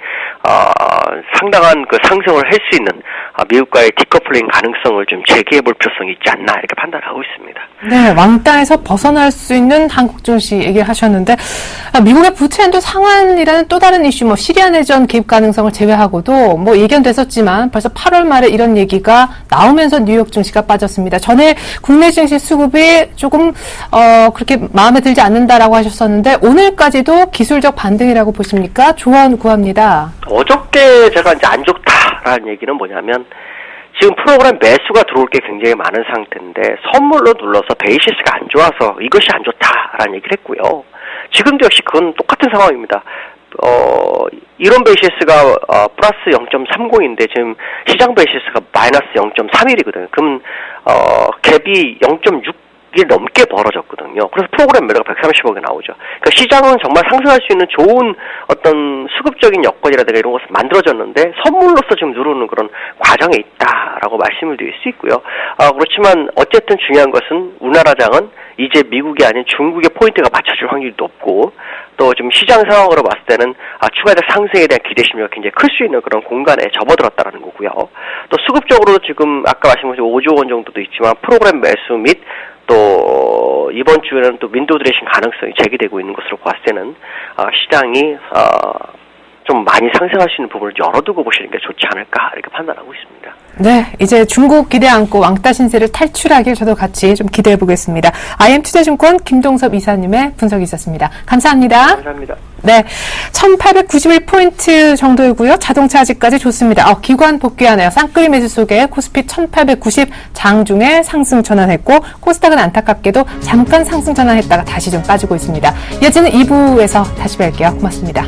상당한 그 상승을 할 수 있는 미국과의 디커플링 가능성을 좀 재개해볼 필요성이 있지 않나 이렇게 판단하고 있습니다.
네, 왕따에서 벗어날 수 있는 한국 증시 얘기를 하셨는데 미국의 부채 한도 상환이라는 또 다른 이슈, 뭐 시리아 내전 개입 가능성을 제외하고도 뭐 예견됐었지만 벌써 8월 말에 이런 얘기가 나오면서 뉴욕 증시가 빠졌습니다. 전에 국내 증시 수급이 조금 그렇게 마음에 들지 않는다라고 하셨었는데 오늘까지도 기술적 반등이라고 보십니까? 조언 구합니다.
어저께 제가 이제 안 좋다라는 얘기는 뭐냐면 지금 프로그램 매수가 들어올 게 굉장히 많은 상태인데 선물로 눌러서 베이시스가 안 좋아서 이것이 안 좋다라는 얘기를 했고요. 지금도 역시 그건 똑같은 상황입니다. 이론 베이시스가 플러스 0.30인데 지금 시장 베이시스가 마이너스 0.31이거든요. 그럼 갭이 0.6이 넘게 벌어졌거든요. 그래서 프로그램 매도가 130억이 나오죠. 그러니까 시장은 정말 상승할 수 있는 좋은 어떤 수급적인 여건이라든가 이런 것을 만들어졌는데 선물로서 지금 누르는 그런 과정에 있다라고 말씀을 드릴 수 있고요. 그렇지만 어쨌든 중요한 것은 우리나라장은 이제 미국이 아닌 중국의 포인트가 맞춰줄 확률이 높고 또 좀 시장 상황으로 봤을 때는 추가적 상승에 대한 기대 심리가 굉장히 클 수 있는 그런 공간에 접어들었다는 거고요. 또 수급적으로 지금 아까 말씀하신 5조 원 정도도 있지만 프로그램 매수 및 또 이번 주에는 또 윈도우 드레싱 가능성이 제기되고 있는 것으로 봤을 때는 시장이 좀 많이 상승할 수 있는 부분을 열어두고 보시는 게 좋지 않을까 이렇게 판단하고 있습니다.
네, 이제 중국 기대 안고 왕따 신세를 탈출하길 저도 같이 좀 기대해 보겠습니다. IM투자증권 김동섭 이사님의 분석이 있었습니다. 감사합니다.
감사합니다.
네, 1891포인트 정도이고요. 자동차 아직까지 좋습니다. 기관 복귀하네요. 쌍끌이 매수 속에 코스피 1890 장중에 상승 전환했고 코스닥은 안타깝게도 잠깐 상승 전환했다가 다시 좀 빠지고 있습니다. 이어지는 2부에서 다시 뵐게요. 고맙습니다.